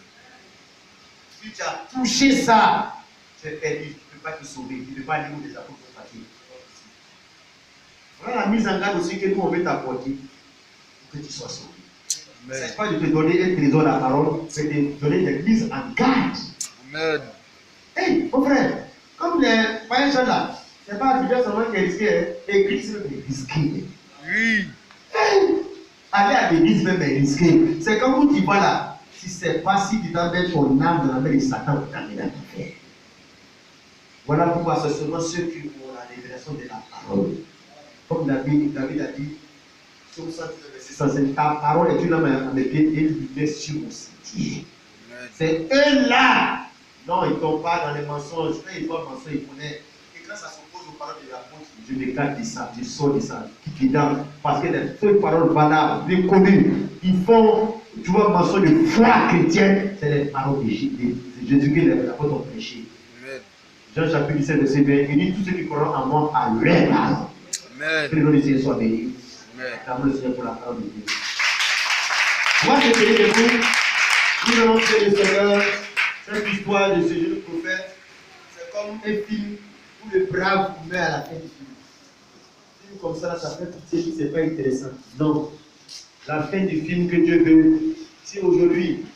Si tu as touché ça, tu es perdu, tu ne peux pas te sauver, tu ne peux pas aller où les apôtres sont partis. Voilà la mise en garde aussi que nous on veut t'apporter pour que tu sois sauvé. Ce n'est pas de te donner un trésor à la parole, c'est de te donner des mises en garde. Amen. Hey, mon frère, comme les païens sont là, ce n'est pas Dieu seulement qui est risqué, l'église même est risquée. Oui. Hey, aller à l'église même est risqué. C'est comme où tu vas là, si ce n'est pas si tu t'emmènes ton âme dans la main de Satan pour t'amener à tout faire. Voilà pourquoi c'est seulement ceux qui ont la révélation de la parole. Comme David a dit, sur 119, ta parole est une âme à mes pieds et une lumière sur mon sentier. C'est eux-là. Non, ils ne tombent pas dans les mensonges. Quand ils voient le mensonge, ils connaissent. Et quand ça s'oppose aux paroles de l'apôtre, je m'éclate de ça, je sors de ça, qui dedans. Parce que les seules paroles valables, reconnues, ils font, tu vois, mensonge de foi chrétienne, c'est les paroles de Jésus que les apôtres ont prêché. Jean chapitre 17, verset 20, il dit tous ceux qui croient en moi à leur parole. Amen. Que le nom du Seigneur soit béni. Amen. Acclamons le Seigneur pour la parole de Dieu. Moi, je prie de vous. Nous allons prier le Seigneur. Cette histoire de ce jeune prophète, c'est comme un film où le brave meurt à la fin du film. Un film comme ça, ça fait pitié, c'est pas intéressant. Non. La fin du film que Dieu veut. Si aujourd'hui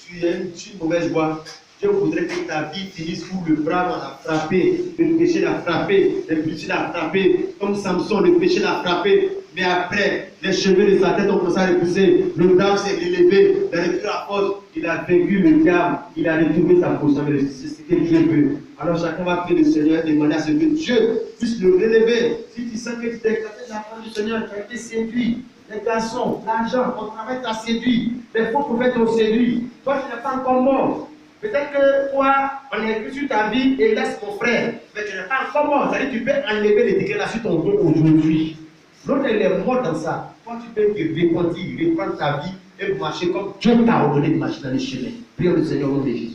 tu es une mauvaise voie, Dieu voudrait que ta vie finisse où le brave l'a frappé, le péché l'a frappé, le péché l'a frappé, comme Samson, le péché l'a frappé, mais après, les cheveux de sa tête ont commencé à repousser, le brave s'est élevé, il a repris la force, il a vaincu le diable, il a retrouvé sa position, c'est ce que Dieu veut. Alors chacun va prier le Seigneur et demander à ce que Dieu puisse le relever. Si tu sens que tu t'es éclaté de la parole du Seigneur, tu as été séduit, les garçons, l'argent, ton travail t'a séduit, les faux prophètes t'ont séduit, toi tu n'es pas encore mort. Peut-être que toi, on a écrit sur ta vie et laisse mon frère, mais tu n'es pas encore mort. C'est-à-dire que tu peux enlever les décrets là sur ton dos aujourd'hui. L'autre, il est mort dans ça. Toi, tu peux te repentir, reprendre ta vie et marcher comme Dieu t'a ordonné de marcher dans les chemins. Prions le Seigneur au nom de Jésus.